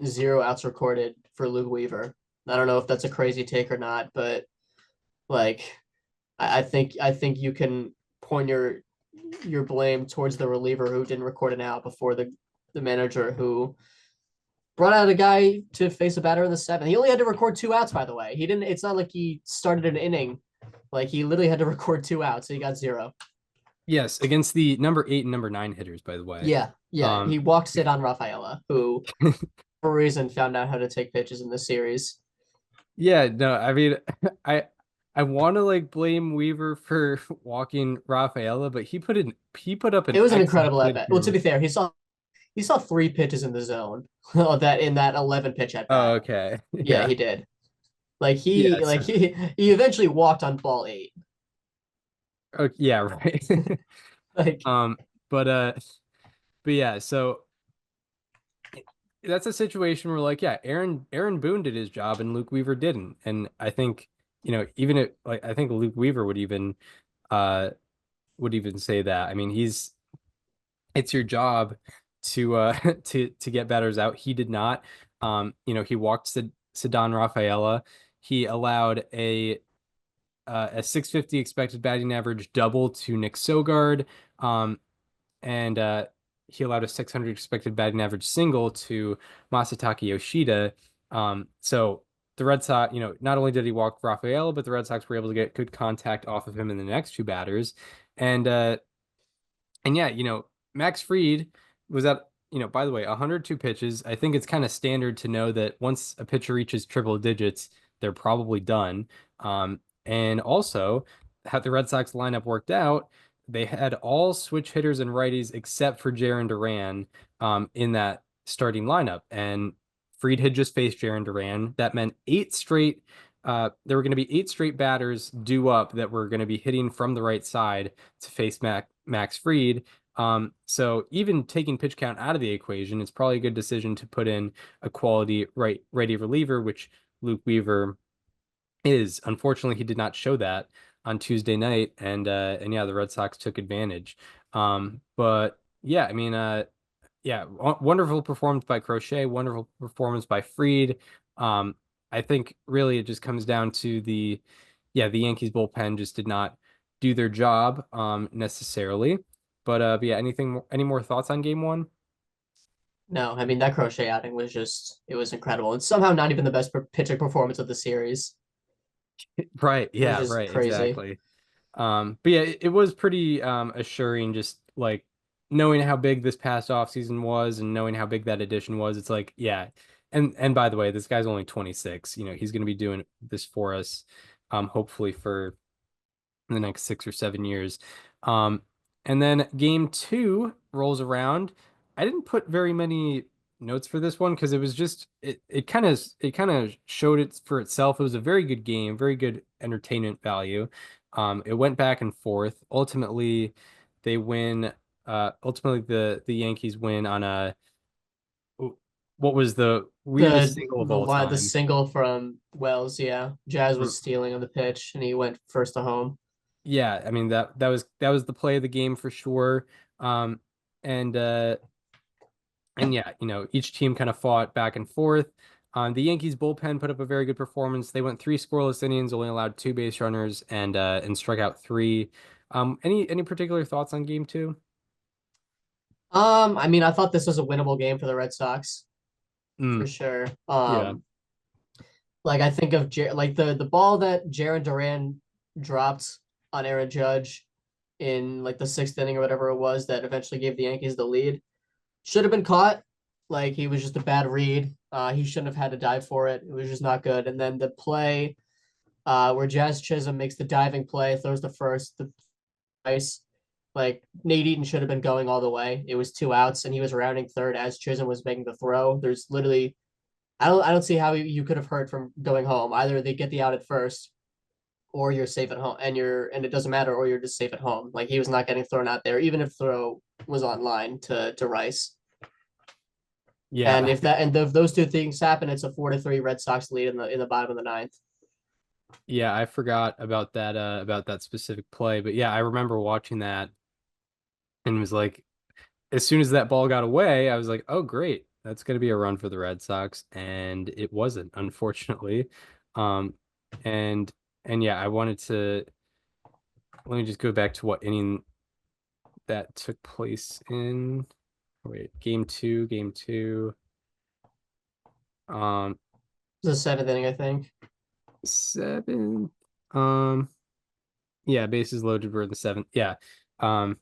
0 outs recorded for Luke Weaver. I don't know if that's a crazy take or not, but like I think you can point your blame towards the reliever who didn't record an out before the manager who brought out a guy to face a batter in the seventh. He only had to record 2 outs, by the way. He didn't. It's not like he started an inning. Like he literally had to record 2 outs. So he got 0. Yes, against the number 8 and number 9 hitters, by the way. Yeah, yeah. Um, He walked Sid on Rafaela, who for a reason found out how to take pitches in this series. yeah, no, I mean, I I want to like blame Weaver for walking Rafaela, but he put up It an was an excellent incredible at bid bat. Well, to for. be fair, he saw 3 pitches in the zone that in that 11 pitch at Oh, bat. okay. Yeah, Yeah. he did. Like he Yes. like he eventually walked on ball 8. Okay, yeah, right. Like Um, but but yeah, so that's a situation where like, yeah, Aaron Boone did his job and Luke Weaver didn't. And I think, even if like I think Luke Weaver uh would even say that. I mean, it's your job to to get batters out. He did not. He walked Ceddanne Rafaela. He allowed a 650 expected batting average double to Nick Sogard. And he allowed a 600 expected batting average single to Masataka Yoshida. So the Red Sox, not only did he walk Rafaela, but the Red Sox were able to get good contact off of him in the next two batters. And yeah, Max Fried was at, by the way, 102 pitches. I think it's kind of standard to know that once a pitcher reaches triple digits, they're probably done. And also, how the Red Sox lineup worked out, they had all switch hitters and righties except for Jarren Duran in that starting lineup. And Fried had just faced Jarren Duran. That meant there were going to be 8 straight batters due up that were going to be hitting from the right side to face Max Fried. So even taking pitch count out of the equation, it's probably a good decision to put in a quality righty reliever, which Luke Weaver is. Unfortunately, he did not show that on Tuesday night, and yeah, the Red Sox took advantage. But yeah, I mean, yeah, wonderful performance by Crochet, wonderful performance by Fried. I think really it just comes down to the Yankees bullpen just did not do their job necessarily. But yeah, any more thoughts on game one? no, I mean that Crochet outing was just it was incredible. It's somehow not even the best pitching performance of the series, Right, which yeah, is right, crazy. exactly. But yeah, it was pretty assuring just like knowing how big this past offseason was and knowing how big that addition was. It's like, yeah. And by the way, this guy's only 26. He's going to be doing this for us hopefully for the next 6 or 7 years. Um, and then game two rolls around. I didn't put very many notes for this one because it was just it kind of showed it for itself. It was a very good game, very good entertainment value. It went back and forth. Ultimately, they win. Ultimately, the Yankees win on a what was the weirdest single of all The time. single from Wells, yeah. Jazz R- was stealing on the pitch and he went first to home. Yeah, I mean that was the play of the game for sure. Um, and yeah, each team kind of fought back and forth. The Yankees bullpen put up a very good performance. They went 3 scoreless innings, only allowed 2 base runners, and struck out 3. Any particular thoughts on game two? I mean, I thought this was a winnable game for the Red Sox for Mm, sure. yeah. Like I think of like the ball that Jarren Duran dropped on Aaron Judge in like the 6th inning or whatever it was that eventually gave the Yankees the lead. Should have been caught. Like he was just a bad read. He shouldn't have had to dive for it. It was just not good. And then the play where Jazz Chisholm makes the diving play, throws the first, the ice. Like Nate Eaton should have been going all the way. It was 2 outs, and he was rounding third as Chisholm was making the throw. There's literally I don't see how you could have hurt from going home. Either they get the out at first, or you're safe at home, and it doesn't matter, or you're just safe at home. Like he was not getting thrown out there, even if throw was online to Rice. And Yeah. if those two things happen, it's a 4-3 Red Sox lead in the bottom of the ninth. Yeah, I forgot about that specific play, but yeah, I remember watching that and was like, as soon as that ball got away, I was like, oh great, that's gonna be a run for the Red Sox, and it wasn't, unfortunately. Um, and yeah, I wanted to let me just go back to what inning that took place in. Wait, game two. Um, The seventh inning, I think. seven. Um, yeah, bases loaded were in the seventh. Yeah. Um,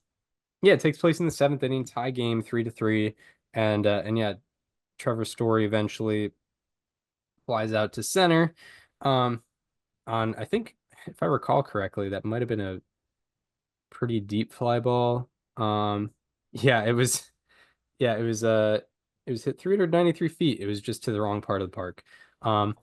yeah, it takes place in the seventh inning, tie game, 3-3, and yeah, Trevor Story eventually flies out to center. Um, on I think if I recall correctly, that might have been a pretty deep fly ball. Yeah, it was. Yeah, it was hit 393 feet. It was just to the wrong part of the park. Um,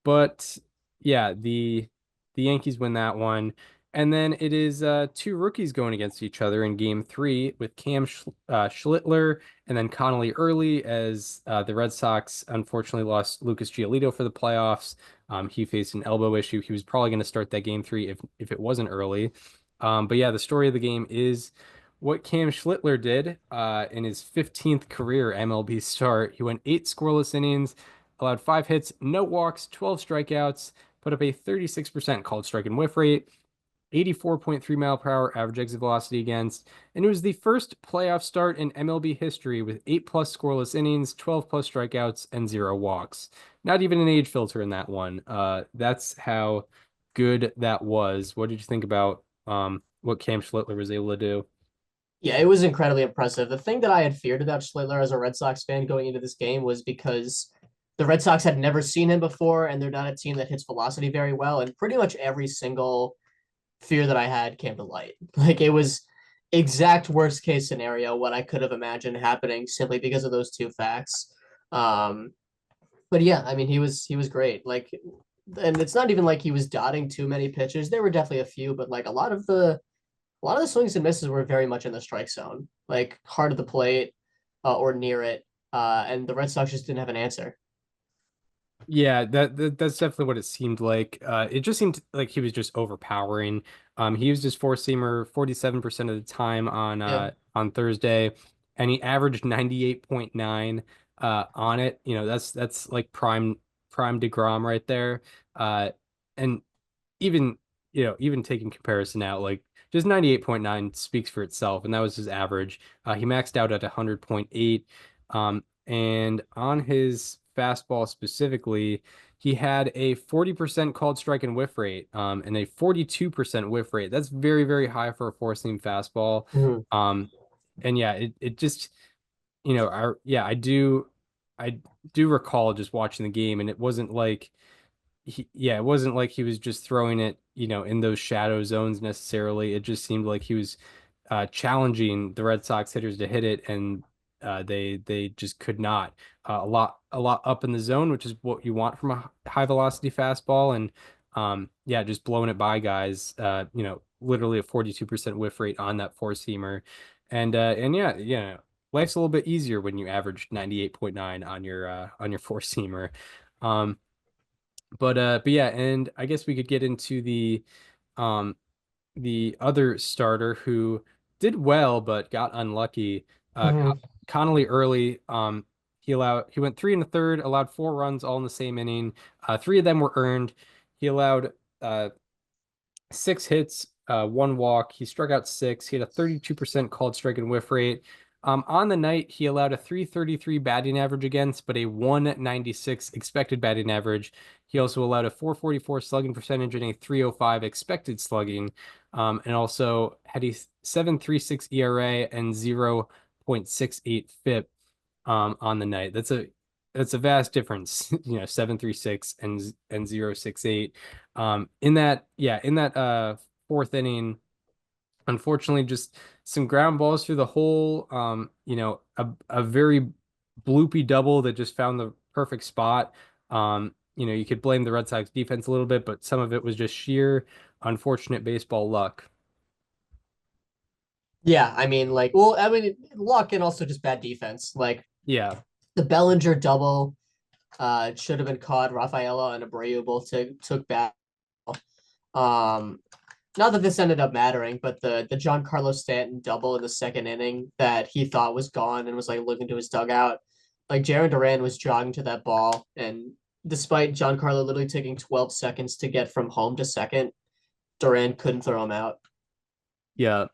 but yeah, the Yankees win that one. And then it is two rookies going against each other in game three with Schlittler and then Connolly early as the Red Sox unfortunately lost Lucas Giolito for the playoffs. He faced an elbow issue. He was probably going to start that game three if it wasn't early. But yeah, the story of the game is what Cam Schlittler did in his 15th career MLB start. He went 8 scoreless innings, allowed 5 hits, no walks, 12 strikeouts, put up a 36% called strike and whiff rate, 84.3 mile per hour average exit velocity against, and it was the first playoff start in MLB history with 8+ scoreless innings, 12+ strikeouts, and 0 walks. Not even an age filter in that one. That's how good that was. What did you think about what Cam Schlittler was able to do? Yeah, it was incredibly impressive. The thing that I had feared about Schlittler as a Red Sox fan going into this game was because the Red Sox had never seen him before, and they're not a team that hits velocity very well. And pretty much every single fear that I had came to light. Like it was exact worst case scenario what I could have imagined happening simply because of those two facts. Um, but yeah, I mean he was great. Like, and it's not even like he was dotting too many pitches. There were definitely a few, but like a lot of the swings and misses were very much in the strike zone, like hard at the plate or near it. And the Red Sox just didn't have an answer. Yeah, that's definitely what it seemed like. It just seemed like he was just overpowering. He used his four seamer 47% of the time Yeah. on Thursday, and he averaged 98.9 on it. You know, that's like prime DeGrom right there. And even even taking comparison out, like just 98.9 speaks for itself, and that was his average. He maxed out at 100.8. And on his fastball specifically, he had a 40% called strike and whiff rate, and a 42% whiff rate. That's very, very high for a four-seam fastball. Mhm. Um, and yeah, it just, I do recall just watching the game, and it wasn't like it wasn't like he was just throwing it, in those shadow zones necessarily. It just seemed like he was challenging the Red Sox hitters to hit it, and they just could not. A lot up in the zone, which is what you want from a high velocity fastball, and yeah, just blowing it by guys. Literally a 42% whiff rate on that four seamer, and yeah, life's a little bit easier when you average 98.9 on your four seamer. Um, but yeah, and I guess we could get into um the other starter who did well but got unlucky. Mhm. Connolly early. He went 3 1/3, allowed 4 runs all in the same inning. Three of them were earned. He allowed 6 hits, 1 walk. He struck out six. He had a 32% called strike and whiff rate. On the night, he allowed a 333 batting average against, but a 196 expected batting average. He also allowed a 444 slugging percentage and a 305 expected slugging, and also had a 7.36 ERA and 0.68 FIP on the night. That's a vast difference, 7.36 and 0.68. In that fourth inning, unfortunately, just some ground balls through the hole. A very bloopy double that just found perfect spot. You could blame the Red Sox defense a little bit, but some of it was just sheer unfortunate baseball luck. Yeah, I mean, like, well, I mean, luck and also just bad defense. Like Yeah. the Bellinger double, should have been caught. Rafaela and Abreu both took back. Um, Not that this ended up mattering, but the Giancarlo Stanton double in the second inning that he thought was gone and was like looking to his dugout. Like Jaron Duran was jogging to that ball, and despite Giancarlo literally taking 12 seconds to get from home to second, Duran couldn't throw him out. Yeah.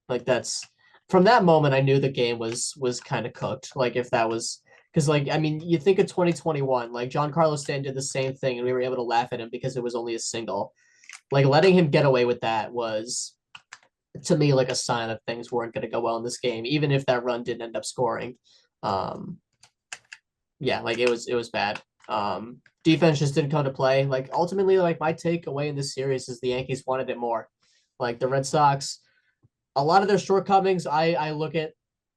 Like that's from that moment I knew the game was kind of cooked. Like if that was because like I mean you think of 2021, like Giancarlo Stanton did the same thing and we were able to laugh at him because it was only a single. Like letting him get away with that was to me like a sign that things weren't going to go well in this game, even if that run didn't end up scoring. Um, yeah, like it was bad. Defense just didn't come to play. Like ultimately, like my takeaway in this series is the Yankees wanted it more. Like the Red Sox, a lot of their shortcomings, I look at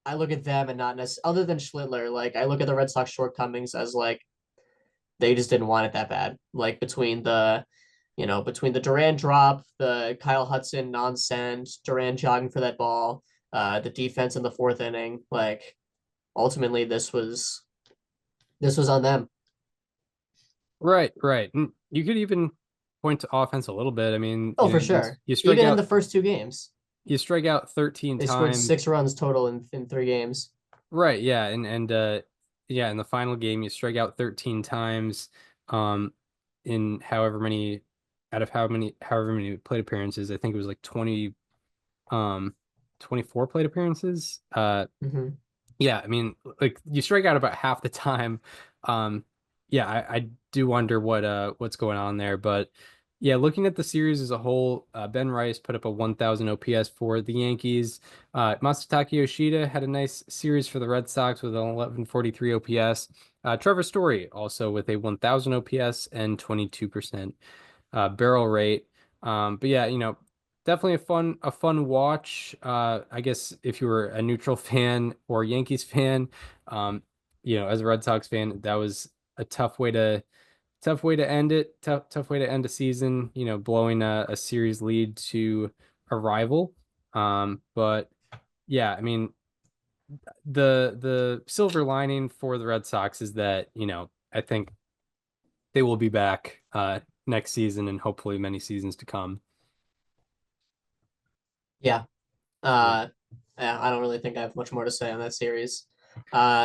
them and not necessarily other than Schlittler. Like I look at the Red Sox shortcomings as like they just didn't want it that bad. Like between the Duran drop, the Kyle Hudson non-send, Duran jogging for that ball, the defense in the fourth inning, like ultimately this was on them. Right, right. And you could even point to offense a little bit. I mean, Oh, for sure. you strike Even in out the first two games, 13 they scored times. 6 runs total in 3 games. Right, yeah, and yeah, in the final game you strike out 13 times in however many out of however many plate appearances. I think it was like 20 um 24 plate appearances. Mm-hmm. Yeah, I mean, like you strike out about half the time. Um, yeah, I do wonder what's going on there, but yeah, looking at the series as a whole, Ben Rice put up a 1,000 OPS for the Yankees. Masataka Yoshida had a nice series for the Red Sox with an 1143 OPS. Trevor Story also with a 1,000 OPS and 22% barrel rate. But yeah, definitely a fun watch. I guess if you were a neutral fan or Yankees fan, as a Red Sox fan, that was a tough way to end it. Tough way to end a season. Blowing a series lead to a rival. But yeah, I mean the silver lining for the Red Sox is that I think they will be back next season and hopefully many seasons to come. Yeah. Yeah. Uh, yeah, I don't really think I have much more to say on that series.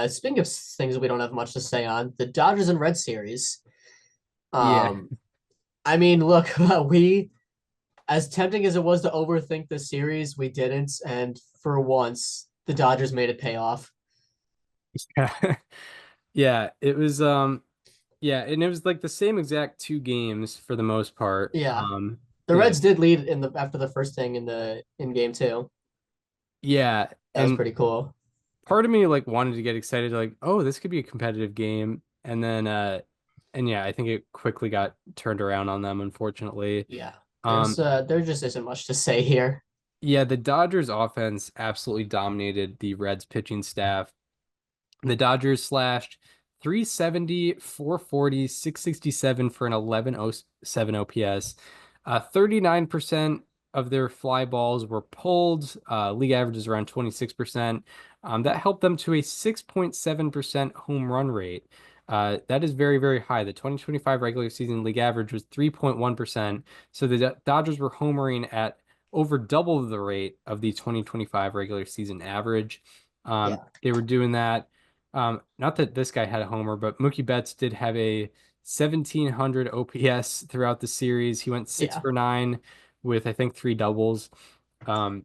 Speaking of things we don't have much to say on, the Dodgers and Red series. Yeah. Um, I mean, look, we as tempting as it was to overthink the series, we didn't, and for once, the Dodgers made it pay off. Yeah. Yeah, it was yeah, and it was like the same exact two games for the most part. Yeah, the Yeah. Reds did lead in the after the first thing in game two. Yeah, That was and pretty cool. part of me like wanted to get excited like, "Oh, this could be a competitive game." And then and yeah, I think it quickly got turned around on them unfortunately. Yeah, Um there just isn't much to say here. yeah, the Dodgers offense absolutely dominated the Reds pitching staff. The Dodgers slashed 370, 440, 667 for an 1107 OPS. 39% of their fly balls were pulled. League average is around 26%. That helped them to a 6.7% home run rate. That is very, very high. The 2025 regular season league average was 3.1%. So the Dodgers were homering at over double the rate of the 2025 regular season average. Yeah, They were doing that. Not that this guy had a homer, but Mookie Betts did have a 1,700 OPS throughout the series. He went six yeah, for nine with, I think, three doubles. Um,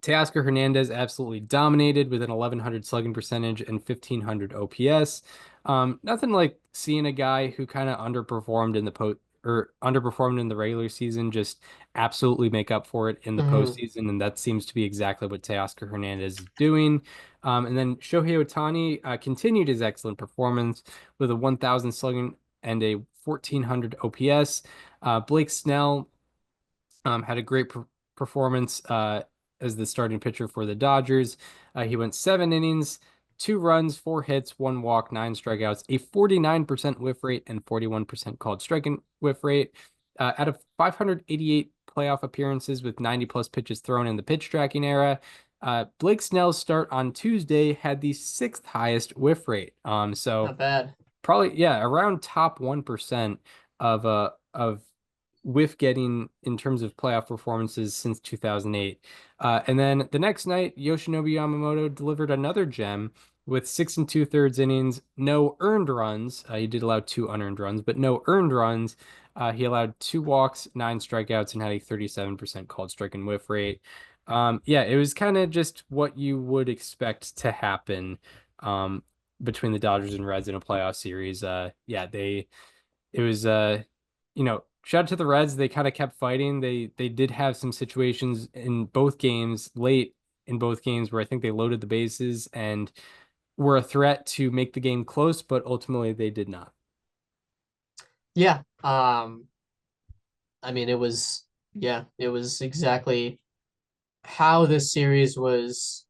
Teoscar Hernandez absolutely dominated with an 1,100 slugging percentage and 1,500 OPS. Nothing like seeing a guy who kind of underperformed in the underperformed in the regular season just absolutely make up for it in the hmm postseason, and that seems to be exactly what Teoscar Hernandez is doing. And then Shohei Ohtani continued his excellent performance with a 1,000 slugging and a 1,400 OPS. Blake Snell had a great performance as the starting pitcher for the Dodgers. He went 7 innings, 2 runs, 4 hits, 1 walk, 9 strikeouts, a 49% whiff rate, and 41% called strike and whiff rate. Out of 588 playoff appearances with 90 plus pitches thrown in the pitch tracking era, Blake Snell's start on Tuesday had the 6th highest whiff rate. So Not bad. probably, yeah, around top 1% of whiff getting in terms of playoff performances since 2008. And then the next night, Yoshinobu Yamamoto delivered another gem with 6 2/3 innings, no earned runs. He did allow 2 unearned runs, but no earned runs. He allowed 2 walks, 9 strikeouts, and had a 37% called strike and whiff rate. Yeah, it was kind of just what you would expect to happen between the Dodgers and Reds in a playoff series. Yeah, it was shout out to the Reds. They kind of kept fighting. They did have some situations in both games, late in both games, where I think they loaded the bases and were a threat to make the game close, but ultimately they did not. Yeah. I mean, it was exactly how this series was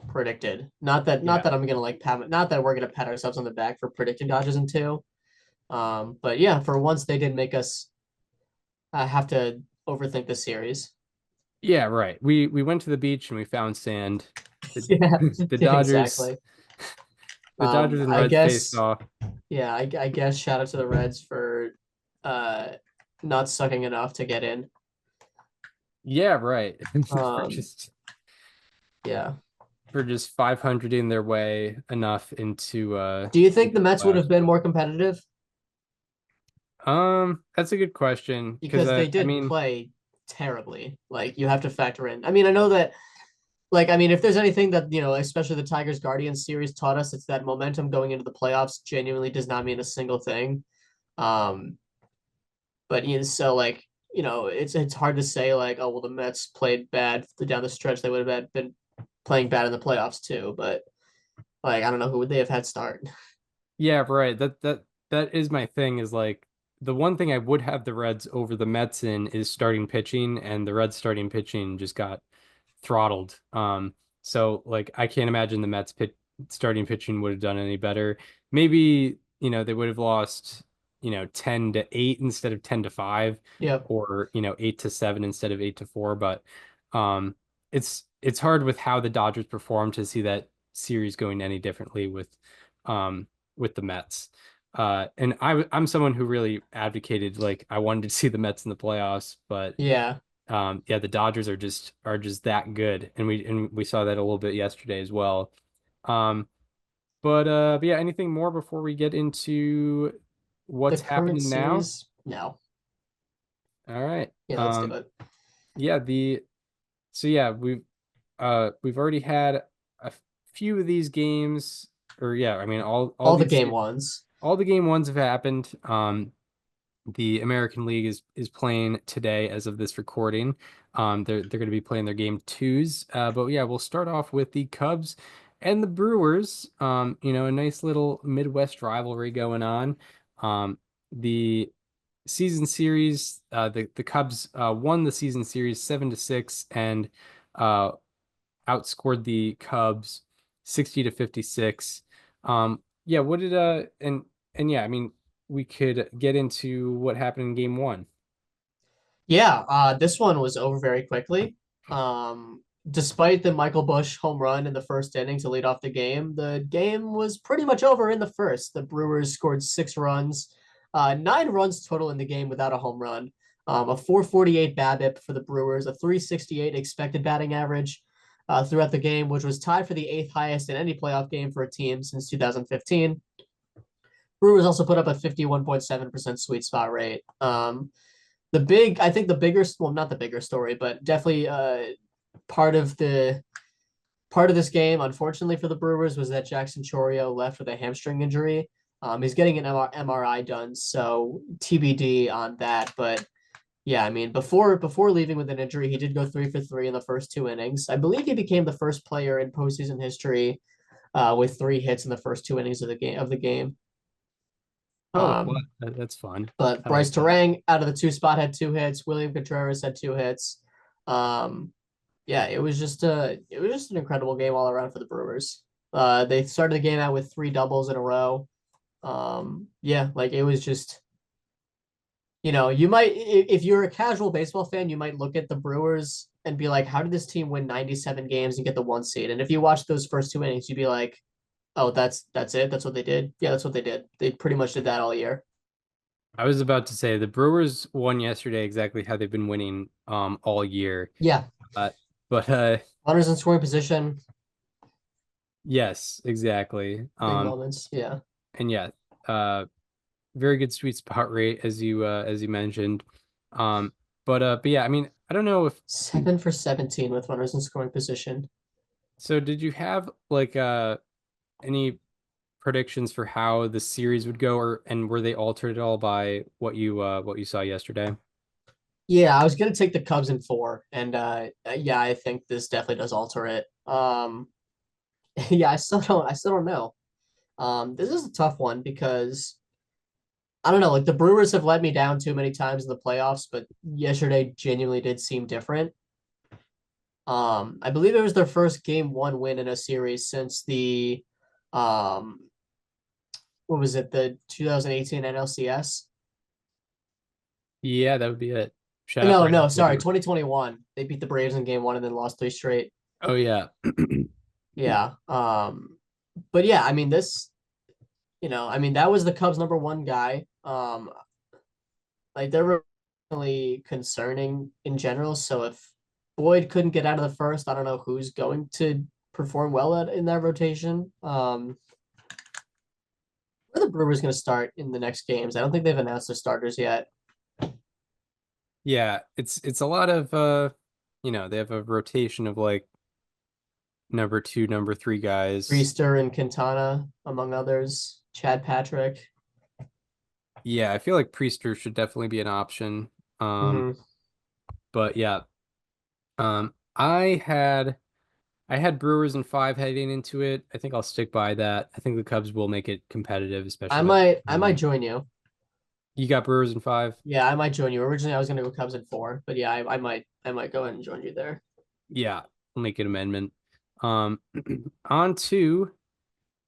predicted. Not that I'm gonna like pat not that we're gonna pat ourselves on the back for predicting Dodgers in 2. But yeah, for once they did make us have to overthink the series. Yeah, right. We went to the beach and we found sand. The, Yeah, the yeah, Dodgers exactly. the Dodgers and I Reds faced guess off. yeah, I guess shout out to the Reds for uh not sucking enough to get in. Yeah, right. For Um, just yeah. for just 500 in their way enough Do you think into the the Mets would playoffs. have been more competitive? That's a good question because Because they I did mean, play terribly. Like you have to factor in. I mean, I know that if there's anything that, especially the Tigers Guardians series taught us, it's that momentum going into the playoffs genuinely does not mean a single thing. Um, but so it's hard to say like, oh well, the Mets played bad down the stretch. They would have been playing bad in the playoffs too. But like, I don't know who would they have had start. yeah, right. That is my thing is like the one thing I would have the Reds over the Mets in is starting pitching, and the Reds starting pitching just got throttled. So like I can't imagine the Mets starting pitching would have done any better. Maybe, they would have lost, 10-8 instead of 10-5, Yep. or, 8-7 instead of 8-4. But um it's hard with how the Dodgers perform to see that series going any differently um with the Mets. And I'm someone who really advocated, like, I wanted to see the Mets in the playoffs, but Yeah. yeah, the Dodgers are just that good, and we saw that a little bit yesterday as well. Um, but yeah, anything more before we get into The what's current happening now? series, no. All right. Yeah, let's do it. Yeah, so yeah, we've already had a few of these games, or yeah, I mean all All the these game ones. all the game ones have happened. The American League is playing today as of this recording. They're going to be playing their game twos. But yeah, we'll start off with the Cubs and the Brewers. A nice little Midwest rivalry going on. The season series, the Cubs won the season series 7-6 and uh, outscored the Cubs 60-56. Yeah, what did and yeah, I mean, we could get into what happened in game one. Yeah, this one was over very quickly. Despite the Michael Busch home run in the first inning to lead off the game was pretty much over in the first. The Brewers scored 6 runs, 9 runs total in the game without a home run. A 448 BABIP for the Brewers, a 368 expected batting average throughout the game, which was tied for the 8th highest in any playoff game for a team since 2015. Brewers also put up a 51.7% sweet spot rate. I think the bigger, well, not the bigger story, but definitely part of the part of this game, unfortunately for the Brewers, was that Jackson Chorio left with a hamstring injury. He's getting an MRI done, so TBD on that. But yeah, I mean, before leaving with an injury, he did go 3 for 3 in the first 2 innings. I believe he became the first player in postseason history with 3 hits in the first 2 innings of the game. Oh, well, Um, that's fun. But I Bryce like that. Terang out of the 2 spot had 2 hits. William Contreras had 2 hits. Yeah, it was just an incredible game all around for the Brewers. They started the game out with 3 doubles in a row. Yeah, like it was just, you might if you're a casual baseball fan, you might look at the Brewers and be like, how did this team win 97 games and get the 1 seed? And if you watch those first 2 innings, you'd be like, oh, that's it. That's what they did. Yeah, that's what they did. They pretty much did that all year. I was about to say the Brewers won yesterday exactly how they've been winning all year. Yeah, Uh, but runners in scoring position, yes, exactly. big moments. Yeah, And yeah, uh very good sweet spot rate as you mentioned. Um but yeah, I mean, I don't know if 7 for 17 with runners in scoring position. so did you have like any predictions for how the series would go, or and were they altered at all by what you saw yesterday? Yeah, I was gonna take the Cubs in 4, and yeah, I think this definitely does alter it. Yeah, I still don't know. This is a tough one because I don't know, like the Brewers have let me down too many times in the playoffs, but yesterday genuinely did seem different. I believe it was their first game 1 win in a series since the um what was it, the 2018 NLCS? Yeah, that would be it. No, Right no, after sorry, 2021. They beat the Braves in game 1 and then lost 3 straight. Oh yeah. Yeah. But yeah, I mean that was the Cubs number 1 guy. Like they're really concerning in general. So if Boyd couldn't get out of the first, I don't know who's going to perform well in that rotation. Where are the Brewers going to start in the next games? I don't think they've announced their starters yet. Yeah, it's a lot of they have a rotation of like number two, number three guys. Priester and Quintana, among others. Chad Patrick. Yeah, I feel like Priester should definitely be an option. Hmm. But yeah, I had Brewers in 5 heading into it. I think I'll stick by that. I think the Cubs will make it competitive, I especially with might I might Mooney. join you. You got Brewers in 5? Yeah, I might join you. Originally, I was gonna go Cubs in 4, but yeah, I might go ahead and join you there. Yeah, we'll make an amendment. Um, on to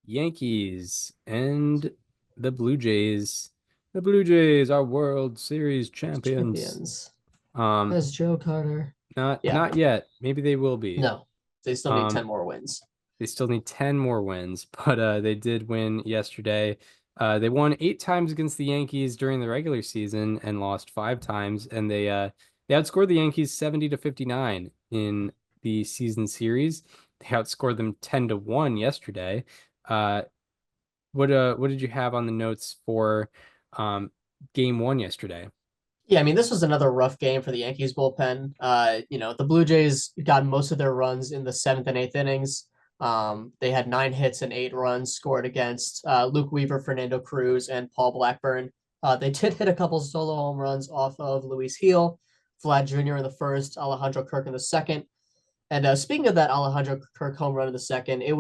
Yankees and the Blue Jays. The Blue Jays are World Series champions. Champions. Um, That's Joe Carter. not Yeah, not yet. Maybe they will be. no, they still need 10 Um, more wins. they still need 10 more wins, but they did win yesterday. They won 8 times against the Yankees during the regular season and lost 5 times, and they outscored the Yankees 70-59 in the season series. They outscored them 10-1 yesterday. Uh, what did you have on the notes for game 1 yesterday? Yeah, I mean, this was another rough game for the Yankees bullpen. The Blue Jays got most of their runs in the 7th and 8th innings. They had 9 hits and 8 runs scored against Luke Weaver, Fernando Cruz, and Paul Blackburn. They did hit a couple solo home runs off of Luis Gil, Vlad Jr. in the first, Alejandro Kirk in the second. And speaking of that Alejandro Kirk home run in the second, it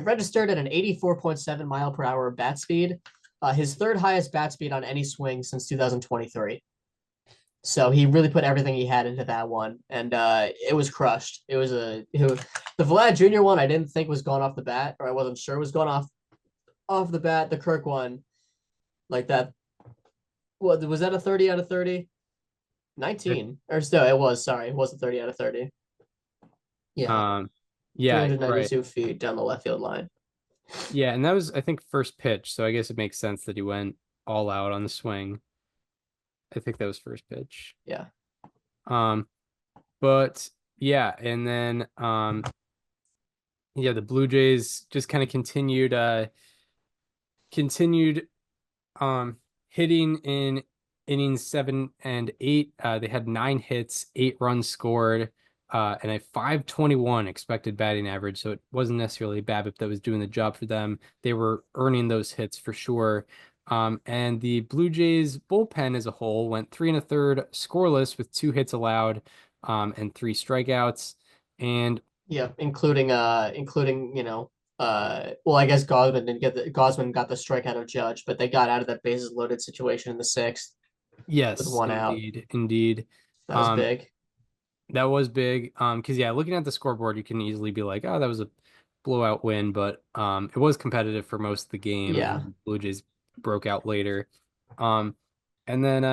registered at an 84.7 mile per hour bat speed, his third highest bat speed on any swing since 2023. So he really put everything he had into that one, and it was crushed. The Vlad Jr. one. I didn't think was going off the bat, or I wasn't sure was going off the bat. The Kirk one, like that. What was that, a 30 out of 30? 19 or so it was. Sorry, it was a 30 out of 30. Yeah, Um, yeah, right. 392 feet down the left field line. Yeah, and that was, I think, first pitch, so I guess it makes sense that he went all out on the swing. I think that was first pitch. Yeah. Um, but yeah, and then yeah, the Blue Jays just kind of continued um hitting in innings 7 and 8. They had 9 hits, 8 runs scored, and a 521 expected batting average. So it wasn't necessarily BABIP that was doing the job for them. They were earning those hits for sure. And the Blue Jays bullpen as a whole went 3 1/3 scoreless with 2 hits allowed, and 3 strikeouts. And Yeah, including well, I guess Gosman got the strikeout of Judge, but they got out of that bases loaded situation in the 6th with yes, 1 out. indeed. That was Um, big. that was big. Because yeah, looking at the scoreboard, you can easily be like, oh, that was blowout win, but it was competitive for most of the game, and Yeah. then Blue Jays broke out later. Um, and then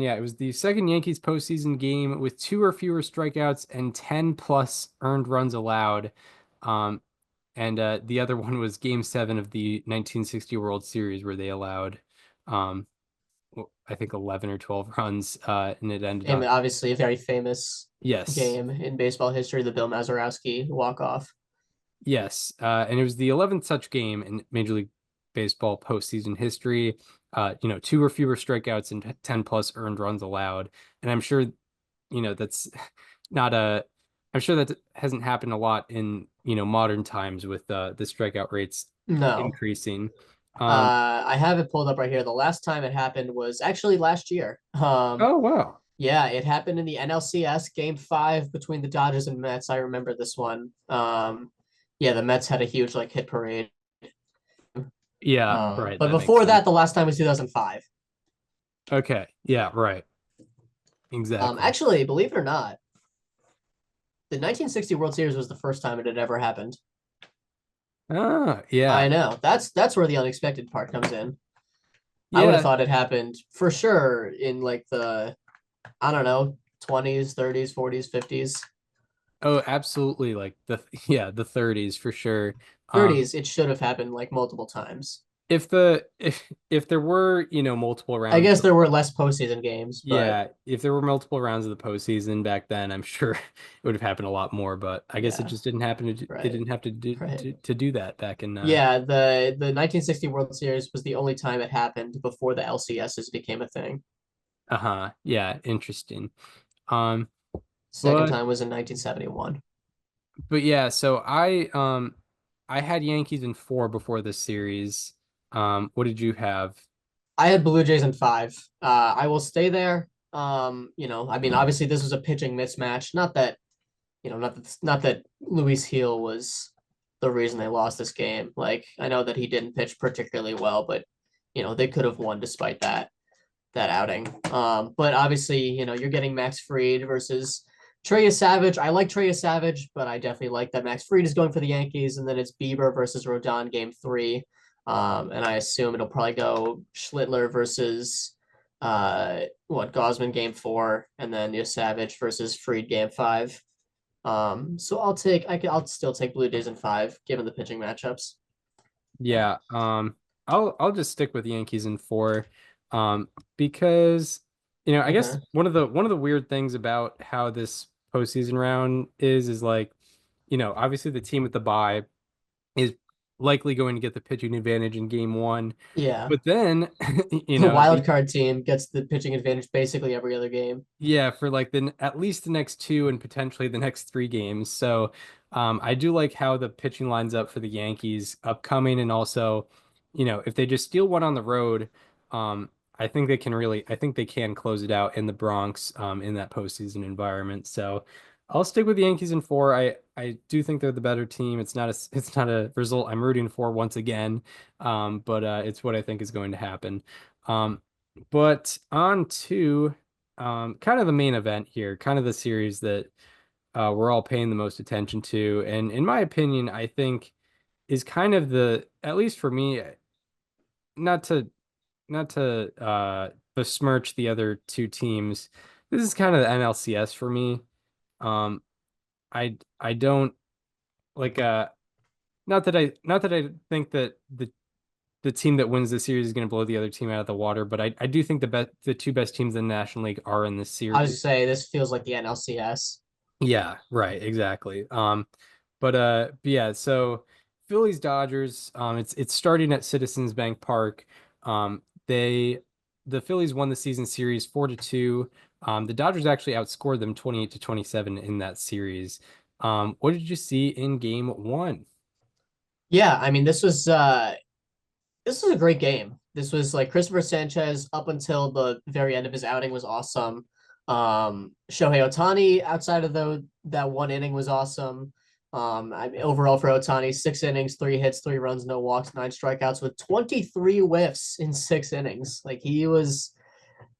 yeah, it was the second Yankees postseason game with two or fewer strikeouts and 10 plus earned runs allowed. Um, and the other one was Game 7 of the 1960 World Series where they allowed, um, I think 11 or 12 runs, and it ended And on obviously a very famous yes. game in baseball history, the Bill Mazeroski walk-off. Yes, and it was the 11th such game in Major League Baseball postseason history. Two or fewer strikeouts and 10 plus earned runs allowed. And I'm sure, that's not a, I'm sure that hasn't happened a lot in, modern times with the strikeout rates No. increasing. Um, I have it pulled up right here. The last time it happened was actually last year. oh, wow. Yeah, it happened in the NLCS Game 5 between the Dodgers and Mets. I remember this one. Yeah, the Mets had a huge like hit parade. Yeah, right. But That makes before sense. that, the last time was 2005. Okay. Yeah, right. Exactly. Actually, believe it or not, the 1960 World Series was the first time it had ever happened. Ah, I yeah. know. That's where the unexpected part comes in. I would have Yeah. thought it happened for sure in like the I don't know, 20s, 30s, 40s, 50s. Oh, absolutely. Like yeah, the 30s for sure. Um, 30s, it should have happened like multiple times. if there were, multiple I rounds guess of there were less postseason games, but yeah, if there were multiple rounds of the postseason back then, I'm sure it would have happened a lot more, but I guess it yeah, just didn't happen it right, didn't have to do right. to do that back in Yeah, the 1960 World Series was the only time it happened before the LCSs became a thing. uh-huh. Yeah, interesting. Um Second but time was in 1971. but yeah, so I had Yankees in 4 before this series. What did you have? I had Blue Jays in 5. I will stay there. I mean, obviously this was a pitching mismatch. Not that Luis Heel was the reason they lost this game. Like I know that he didn't pitch particularly well, but they could have won despite that outing. But obviously, you're getting Max Fried versus Trey Savage. I like Trey Savage, but I definitely like that Max Fried is going for the Yankees, and then it's Bieber versus Rodon game 3. And I assume it'll probably go Schlittler versus Gosman game 4, and then Savage versus Fried game 5. So I'll still take Blue Jays in 5, given the pitching matchups. Yeah, I'll just stick with Yankees in 4, because I guess Okay. one of the weird things about how this postseason round is like, obviously the team with the bye is likely going to get the pitching advantage in game 1, Yeah. but then The wild the card team gets the pitching advantage basically every other game. yeah, for like the at least the next 2 and potentially the next 3 games. So, I do like how the pitching lines up for the Yankees upcoming, and also, if they just steal one on the road, um, I think they can close it out in the Bronx, in that postseason environment. So, I'll stick with the Yankees in 4. I do think they're the better team. It's not a result I'm rooting for once again, but it's what I think is going to happen. Um, but on to kind of the main event here, kind of the series that we're all paying the most attention to, and in my opinion, I think is kind of at least for me, not to besmirch the other two teams. This is kind of the NLCS for me. Um, I don't like not that I think that the team that wins the series is going to blow the other team out of the water, but I do think the two best teams in the National League are in this I was series. just say this feels like the NLCS. Yeah, right, exactly. But yeah, so Phillies Dodgers, it's starting at Citizens Bank Park. They the Phillies won the season series 4-2. The Dodgers actually outscored them 28-27 in that series. What did you see in game 1? Yeah, I mean this was a great game. This was like Christopher Sanchez up until the very end of his outing was awesome. Shohei Ohtani outside of that one inning was awesome. Overall for Ohtani, 6 innings, 3 hits, 3 runs, no walks, 9 strikeouts with 23 whiffs in 6 innings. Like he was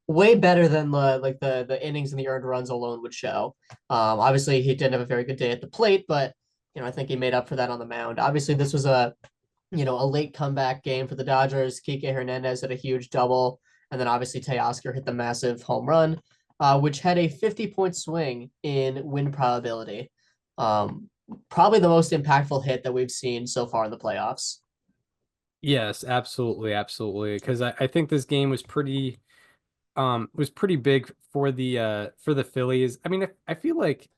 way better than the innings and the earned runs alone would show. Obviously he didn't have a very good day at the plate, but I think he made up for that on the mound. Obviously, this was a late comeback game for the Dodgers. Kike Hernandez had a huge double, and then obviously Teoscar hit the massive home run, which had a 50-point swing in win probability. Probably the most impactful hit that we've seen so far in the playoffs. Yes, absolutely, absolutely. Because I think this game was pretty big for the Phillies. I mean, I feel like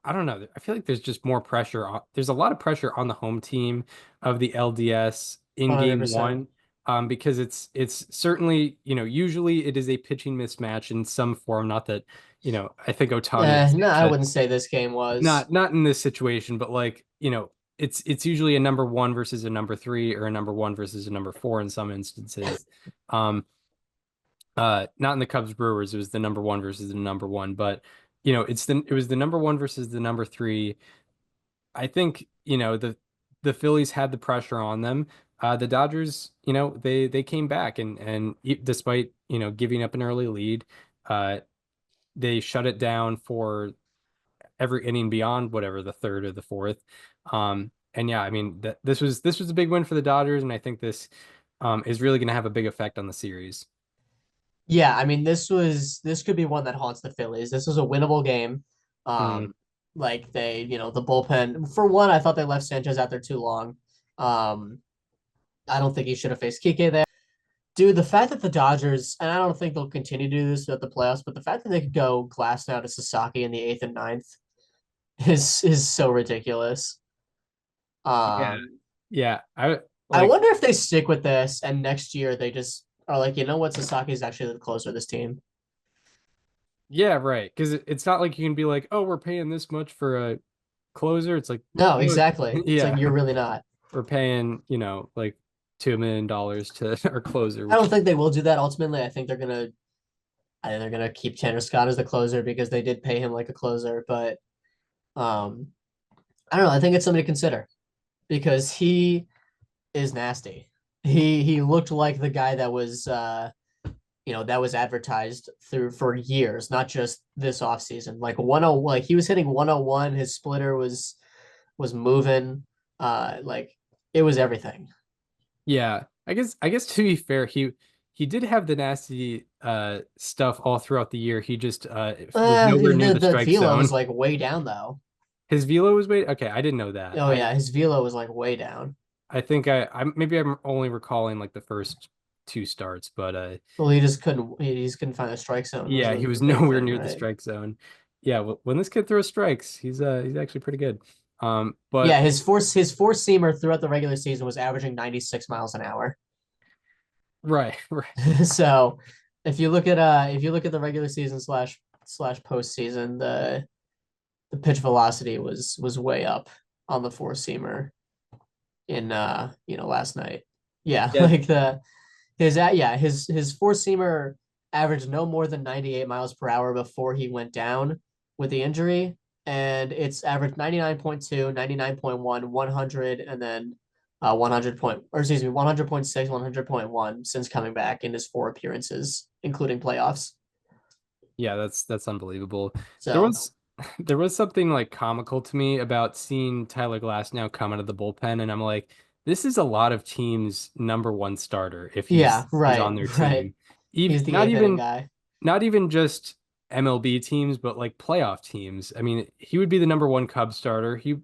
I don't know. I feel like there's just more pressure on, there's a lot of pressure on the home team of the LDS in game 100%. one. Because it's certainly, usually it is a pitching mismatch in some form. Not that, I think Otani would say No, I that wouldn't say this game was. not in this situation, but like, it's usually a number one versus a number three or a number one versus a number four in some instances. Um, not in the Cubs Brewers, it was the number one versus the number one, but it was the number one versus the number three. I think, the Phillies had the pressure on them. The Dodgers, they came back despite, giving up an early lead, uh, they shut it down for every inning beyond whatever the third or the fourth. And yeah, I mean this was a big win for the Dodgers, and I think this is really going to have a big effect on the series. Yeah, I mean this could be one that haunts the Phillies. This was a winnable game. Mm. Like the bullpen for one, I thought they left Sanchez out there too long. Um, I don't think he should have faced Kike there. Dude, the fact that the Dodgers, and I don't think they'll continue to do this throughout the playoffs, but the fact that they could go glass now to Sasaki in the eighth and ninth is so ridiculous. Yeah. Um, Yeah, I I like wonder if they stick with this and next year they just are like, you know what, Sasaki is actually the closer of this team. yeah, right. Because it's not like you can be like, oh, we're paying this much for a closer. It's like, No, no, exactly. It's like yeah, you're really not. we're paying, like $2 million to our closer, I don't which think they will do that ultimately. I think they're gonna keep Tanner Scott as the closer because they did pay him like a closer, but um I don't know. I think it's something to consider because he is nasty. He looked like the guy that was that was advertised through for years, not just this offseason. Like 10 like he was hitting 101, his splitter was moving, like it was everything. yeah, I guess to be fair, he did have the nasty stuff all throughout the year. He just was nowhere near the The strike velo was zone. like way down though. His velo was way okay. I didn't know that. Oh I yeah, his velo was like way down. I think I'm only recalling like the first two starts, but Well, he just couldn't find the strike zone was yeah, he the was big nowhere thing, near the right? strike zone. Yeah, when this kid throws strikes, he's actually pretty good. But Yeah, his four seamer throughout the regular season was averaging 96 miles an hour. right, right. So if you look at the regular season slash postseason, the pitch velocity was way up on the four seamer in last night. Yeah, Yeah, like his four seamer averaged no more than 98 miles per hour before he went down with the injury, and it's averaged 99.2, 99.1, 100, and then 100 point, or excuse me, 100.6, 100.1 since coming back in his four appearances, including playoffs. yeah, that's unbelievable. There So was there was something like comical to me about seeing Tyler Glass now come out of the bullpen, and I'm like, this is a lot of teams' number one starter if yeah, he's on right, their right. team. Even He's the eighth inning guy. not even just MLB teams, but like playoff teams. I mean, he would be the number one Cubs starter. He's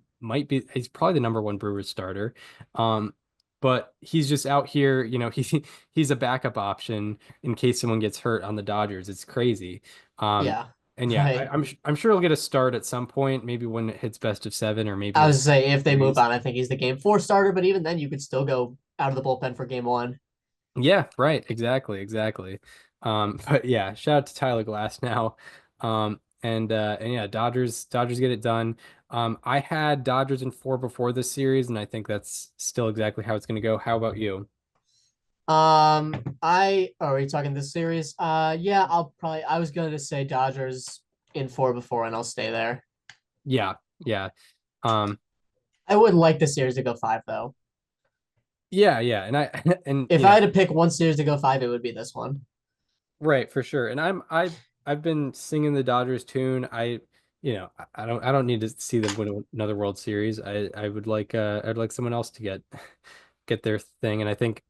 probably the number one Brewers starter. Um, but he's just out here, he's a backup option in case someone gets hurt on the Dodgers. It's crazy. Um, Yeah, and yeah, right. I'm sure he'll get a start at some point, maybe when it hits best of seven or maybe I like was to say if they move series. on, I think he's the game four starter, but even then you could still go out of the bullpen for game one. Yeah, right. Exactly, exactly. But yeah, shout out to Tyler Glass now. And yeah, Dodgers get it done. I had Dodgers in four before this series, and I think that's still exactly how it's gonna go. How about you? Are we talking this series? Yeah, I was going to say Dodgers in four before, and I'll stay there. Yeah, yeah. Um, I would like the series to go five though. yeah, yeah. And I and If I had to pick one series to go five, it would be this one. right, for sure. And I've been singing the Dodgers tune. I don't need to see them win another World Series. I would like I'd like someone else to get their thing, and I think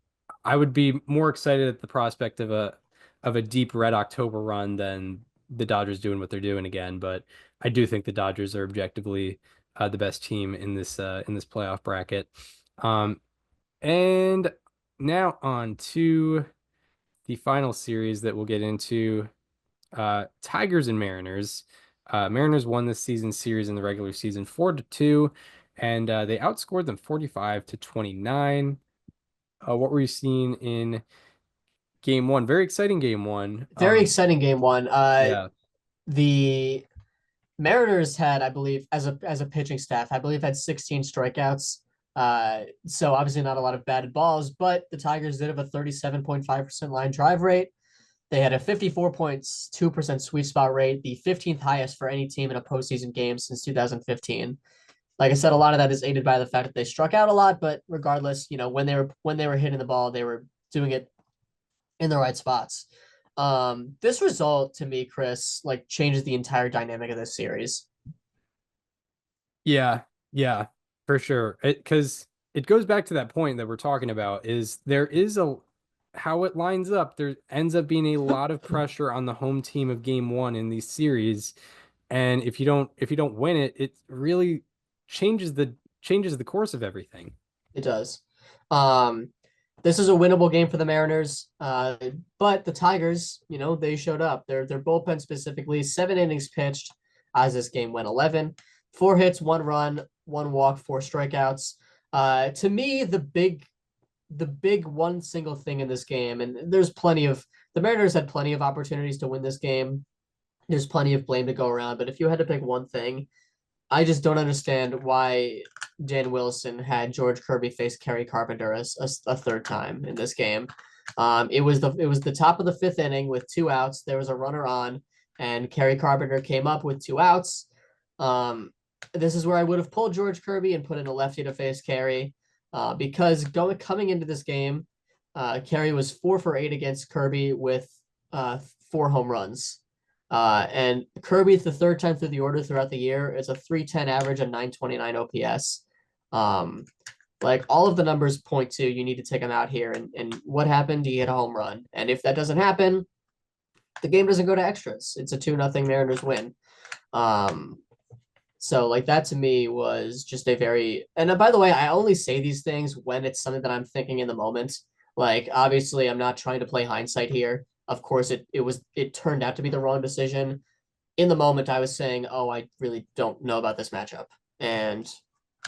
I would be more excited at the prospect of a deep red October run than the Dodgers doing what they're doing again. But I do think the Dodgers are objectively the best team in this playoff bracket. Um, and now on to the final series that we'll get into. Tigers and Mariners. Mariners won this season series in the regular season 4-2, and they outscored them 45-29. What were you seeing in game one? Very exciting game one. Very exciting game one. Yeah, The Mariners had, I believe, as a pitching staff, I believe had 16 strikeouts. So obviously not a lot of batted balls, but the Tigers did have a 37.5% line drive rate. They had a 54.2% sweet spot rate, the 15th highest for any team in a postseason game since 2015. Like I said, a lot of that is aided by the fact that they struck out a lot, but regardless, when they were hitting the ball, they were doing it in the right spots. This result to me, Chris, like changes the entire dynamic of this series. yeah, yeah, for sure. Because it goes back to that point that we're talking about is there is a how it lines up. There ends up being a lot of pressure on the home team of game one in these series. And if you don't win it, it really changes the course of everything. It does. Um, this is a winnable game for the Mariners, but the Tigers, they showed up. Their bullpen specifically, 7 innings pitched as this game went 11, 4 hits, 1 run, 1 walk, 4 strikeouts. To me, the big one single thing in this game, and the Mariners had plenty of opportunities to win this game. There's plenty of blame to go around, but if you had to pick one thing, I just don't understand why Dan Wilson had George Kirby face Kerry Carpenter as a third time in this game. It was the top of the fifth inning with 2 outs. There was a runner on, and Kerry Carpenter came up with 2 outs. Um, this is where I would have pulled George Kirby and put in a lefty to face Kerry, because coming into this game, Kerry was 4 for 8 against Kirby with 4 home runs. And Kirby, the third time through the order throughout the year, is a 310 average and 929 OPS. Like all of the numbers point to you need to take him out here. And what happened? He hit a home run. And if that doesn't happen, the game doesn't go to extras. It's a 2-0 Mariners win. So like that to me was just a very, and by the way, I only say these things when it's something that I'm thinking in the moment. Like obviously I'm not trying to play hindsight here. Of course it turned out to be the wrong decision. In the moment I was saying, "Oh, I really don't know about this matchup." And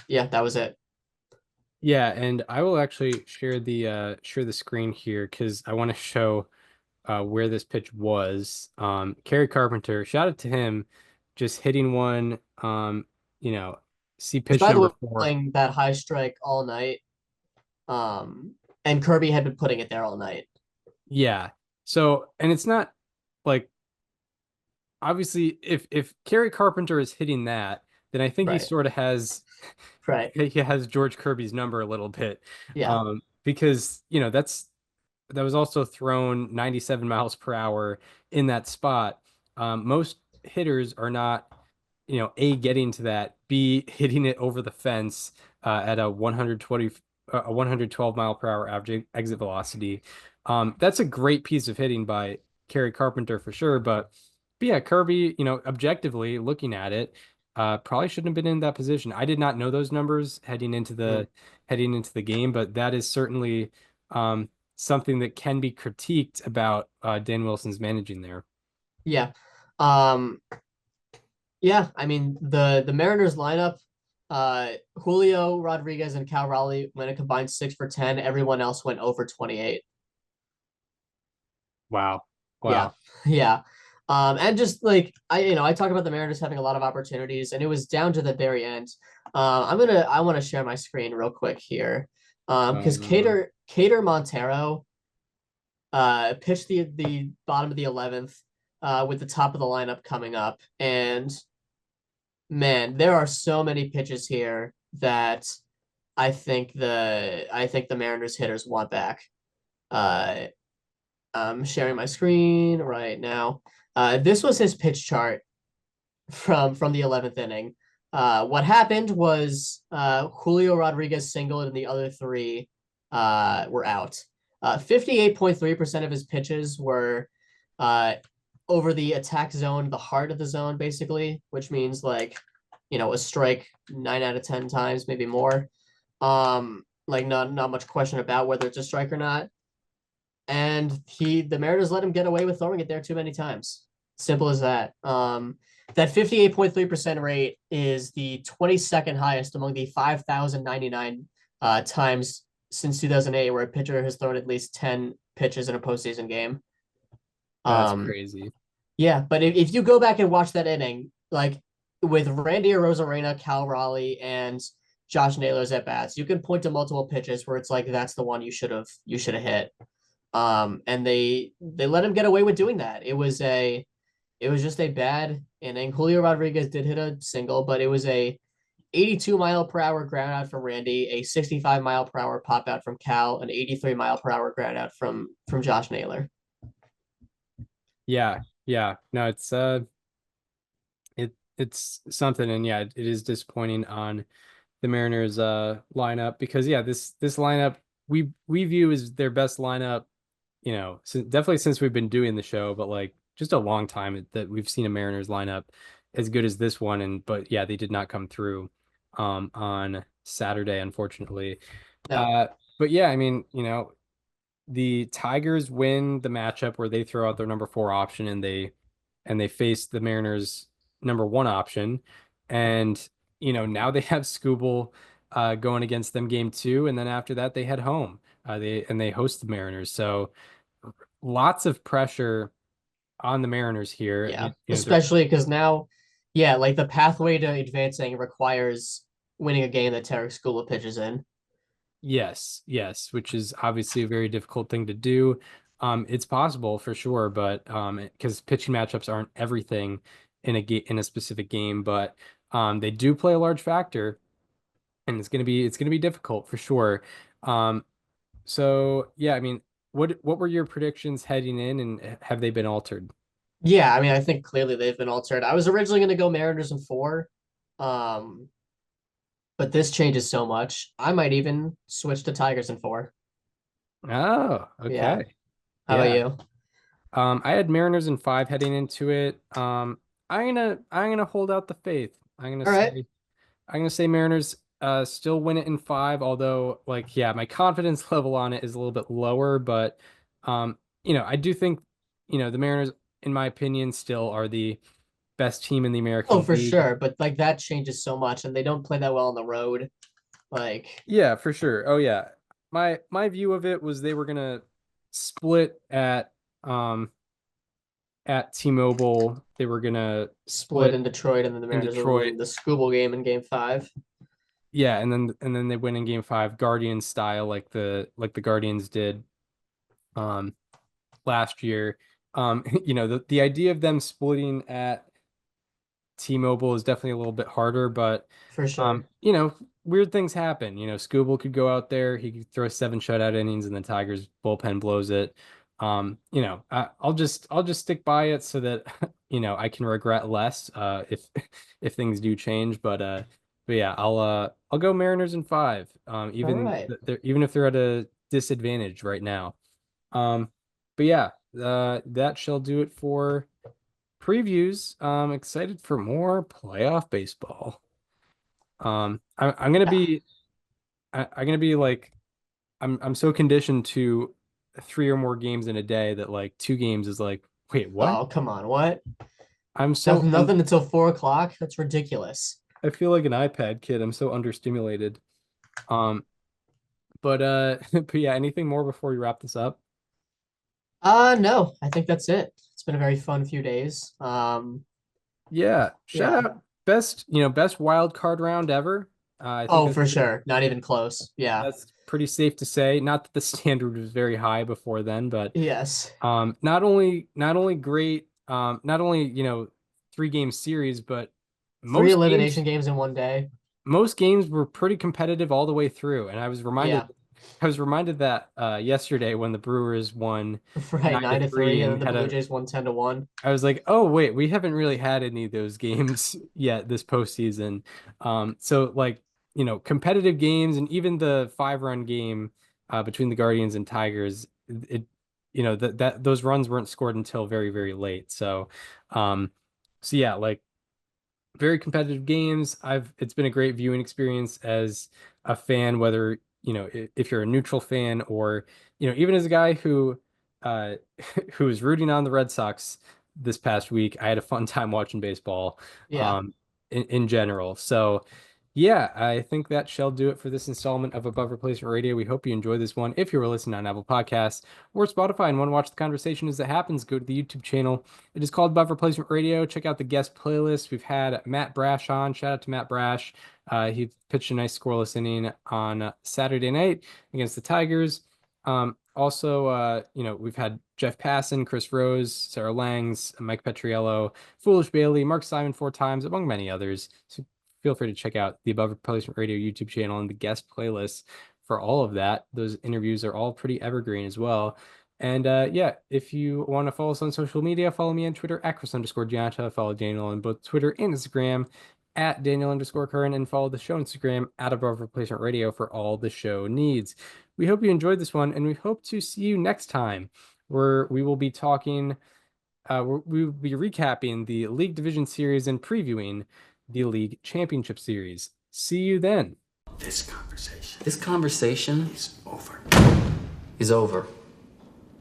yeah, that was it. Yeah, and I will actually share the screen here because I want to show where this pitch was. Kerry Carpenter, shout out to him, just hitting one. You know, see He's pitch by the way number four. playing that high strike all night. And Kirby had been putting it there all night. Yeah. So, and it's not like obviously if Kerry Carpenter is hitting that, then I think he Right. sort of has Right. he has George Kirby's number a little bit. Yeah. Because, that was also thrown 97 miles per hour in that spot. Most hitters are not, A, getting to that, B, hitting it over the fence at a 112 mile per hour average exit velocity. That's a great piece of hitting by Kerry Carpenter for sure. But yeah, Kirby, objectively looking at it, probably shouldn't have been in that position. I did not know those numbers Mm. heading into the game, but that is certainly something that can be critiqued about Dan Wilson's managing there. Yeah. Um, yeah, I mean the Mariners lineup, Julio Rodriguez and Cal Raleigh went a combined 6 for 10. Everyone else went over 28. Wow. Yeah, Wow. yeah. And just like I talk about the Mariners having a lot of opportunities, and it was down to the very end. I want to share my screen real quick here, because Um, Cater Montero pitched the bottom of the 11th, with the top of the lineup coming up, and man, there are so many pitches here that I think the Mariners hitters want back. Uh, I'm sharing my screen right now. This was his pitch chart from the 11th inning. What happened was Julio Rodriguez singled and the other three were out. 58.3% of his pitches were uh, over the attack zone, the heart of the zone, basically, which means like, a strike 9 out of 10 times, maybe more. Like not much question about whether it's a strike or not. And the Mariners let him get away with throwing it there too many times. Simple as that. That 58.3% rate is the 22nd highest among the 5,099 times since 2008 where a pitcher has thrown at least 10 pitches in a postseason game. That's Um, crazy. yeah, but if you go back and watch that inning, like with Randy Arozarena, Cal Raleigh, and Josh Naylor's at bats, you can point to multiple pitches where it's like that's the one you should have hit. And they let him get away with doing that. It was just a bad inning. Julio Rodriguez did hit a single, but it was a 82-mile-per-hour ground out from Randy, a 65-mile-per-hour pop out from Cal, an 83-mile-per-hour ground out from Josh Naylor. Yeah, yeah. No, it's something, and yeah, it is disappointing on the Mariners lineup because yeah, this lineup we view as their best lineup, definitely since we've been doing the show, but like just a long time that we've seen a Mariners lineup as good as this one, but yeah, they did not come through on Saturday, unfortunately. No. Uh, but yeah, I mean, the Tigers win the matchup where they throw out their number 4 option and they face the Mariners number 1 option. And now they have Scooble going against them game 2, and then after that they head home. They host the Mariners. So lots of pressure on the Mariners here. Yeah, They're especially because now, yeah, like the pathway to advancing requires winning a game that Tarek Skubal pitches in. Yes, yes, which is obviously a very difficult thing to do. It's possible for sure, but because pitching matchups aren't everything in a specific game, but they do play a large factor, and it's gonna be difficult for sure. Um, so yeah, I mean, what were your predictions heading in, and have they been altered? Yeah, I mean, I think clearly they've been altered. I was originally going to go Mariners in four, um, but this changes so much. I might even switch to Tigers in four. Oh, Yeah. okay. How about Yeah. you? I had Mariners in 5 heading into it. I'm gonna hold out the faith. All right. I'm gonna say Mariners still win it in 5, although like yeah, my confidence level on it is a little bit lower, but I do think the Mariners, in my opinion, still are the best team in the Oh, American for League. sure. But like that changes so much, and they don't play that well on the road. Like, Yeah, for sure. Oh yeah. My view of it was they were gonna split um at T-Mobile. They were gonna split split in Detroit, and then the in Mariners will Detroit. win the Scooble game in game five. Yeah, and then they win in game 5, Guardian style, like the Guardians did um last year. The idea of them splitting at T-Mobile is definitely a little bit harder, but For sure. weird things happen. Scooble could go out there, he could throw 7 shutout innings, and the Tigers bullpen blows it. I'll just stick by it so that I can regret less if if things do change. But yeah, I'll go Mariners in 5. All Even right. even if they're at a disadvantage right now. But yeah, that shall do it for previews. Excited for more playoff baseball. I'm gonna Yeah. be I'm gonna be like I'm so conditioned to 3 or more games in a day that like 2 games is like, wait, what? Oh, come on. What? I'm so Nothing, nothing until 4 o'clock. That's ridiculous. I feel like an iPad kid. I'm so understimulated. Um, but but yeah, anything more before we wrap this up? No, I think that's it. It's been a very fun few days. Yeah, shout Yeah. out best wild card round ever. I think Oh, for sure. Not even close. Yeah. that's pretty safe to say. Not that the standard was very high before then, but Yes. not only great, not only 3-game series, but Three most elimination games games in one day. most games were pretty competitive all the way through. And I was reminded Yeah. I was reminded that yesterday when the Brewers won Right, 9-3, 9-3 and and then the had Blue a Jays won 10-1. I was like, oh wait, we haven't really had any of those games yet this postseason. So like, competitive games and even the 5-run game between the Guardians and Tigers, that those runs weren't scored until very, very late. Um, so yeah, like very competitive games. It's been a great viewing experience as a fan, whether, if you're a neutral fan or, even as a guy who uh who was rooting on the Red Sox this past week, I had a fun time watching baseball Yeah. in general. So yeah, I think that shall do it for this installment of Above Replacement Radio. We hope you enjoyed this one. If you were listening on Apple Podcasts or Spotify and want to watch the conversation as it happens, go to the YouTube channel. It is called Above Replacement Radio. Check out the guest playlist. We've had Matt Brash on. Shout out to Matt Brash. He pitched a nice scoreless inning on Saturday night against the Tigers. Also, we've had Jeff Passan, Chris Rose, Sarah Langs, Mike Petriello, Foolish Bailey, Mark Simon 4 times, among many others. So feel free to check out the Above Replacement Radio YouTube channel and the guest playlist for all of that. Those interviews are all pretty evergreen as well. And yeah, if you want to follow us on social media, follow me on Twitter at Chris_Gianta. Follow Daniel on both Twitter and Instagram at Daniel_Curran, and follow the show Instagram at Above Replacement Radio for all the show needs. We hope you enjoyed this one, and we hope to see you next time, where we will be talking. We will be recapping the League Division Series and previewing the League Championship Series. See you then. This conversation is over.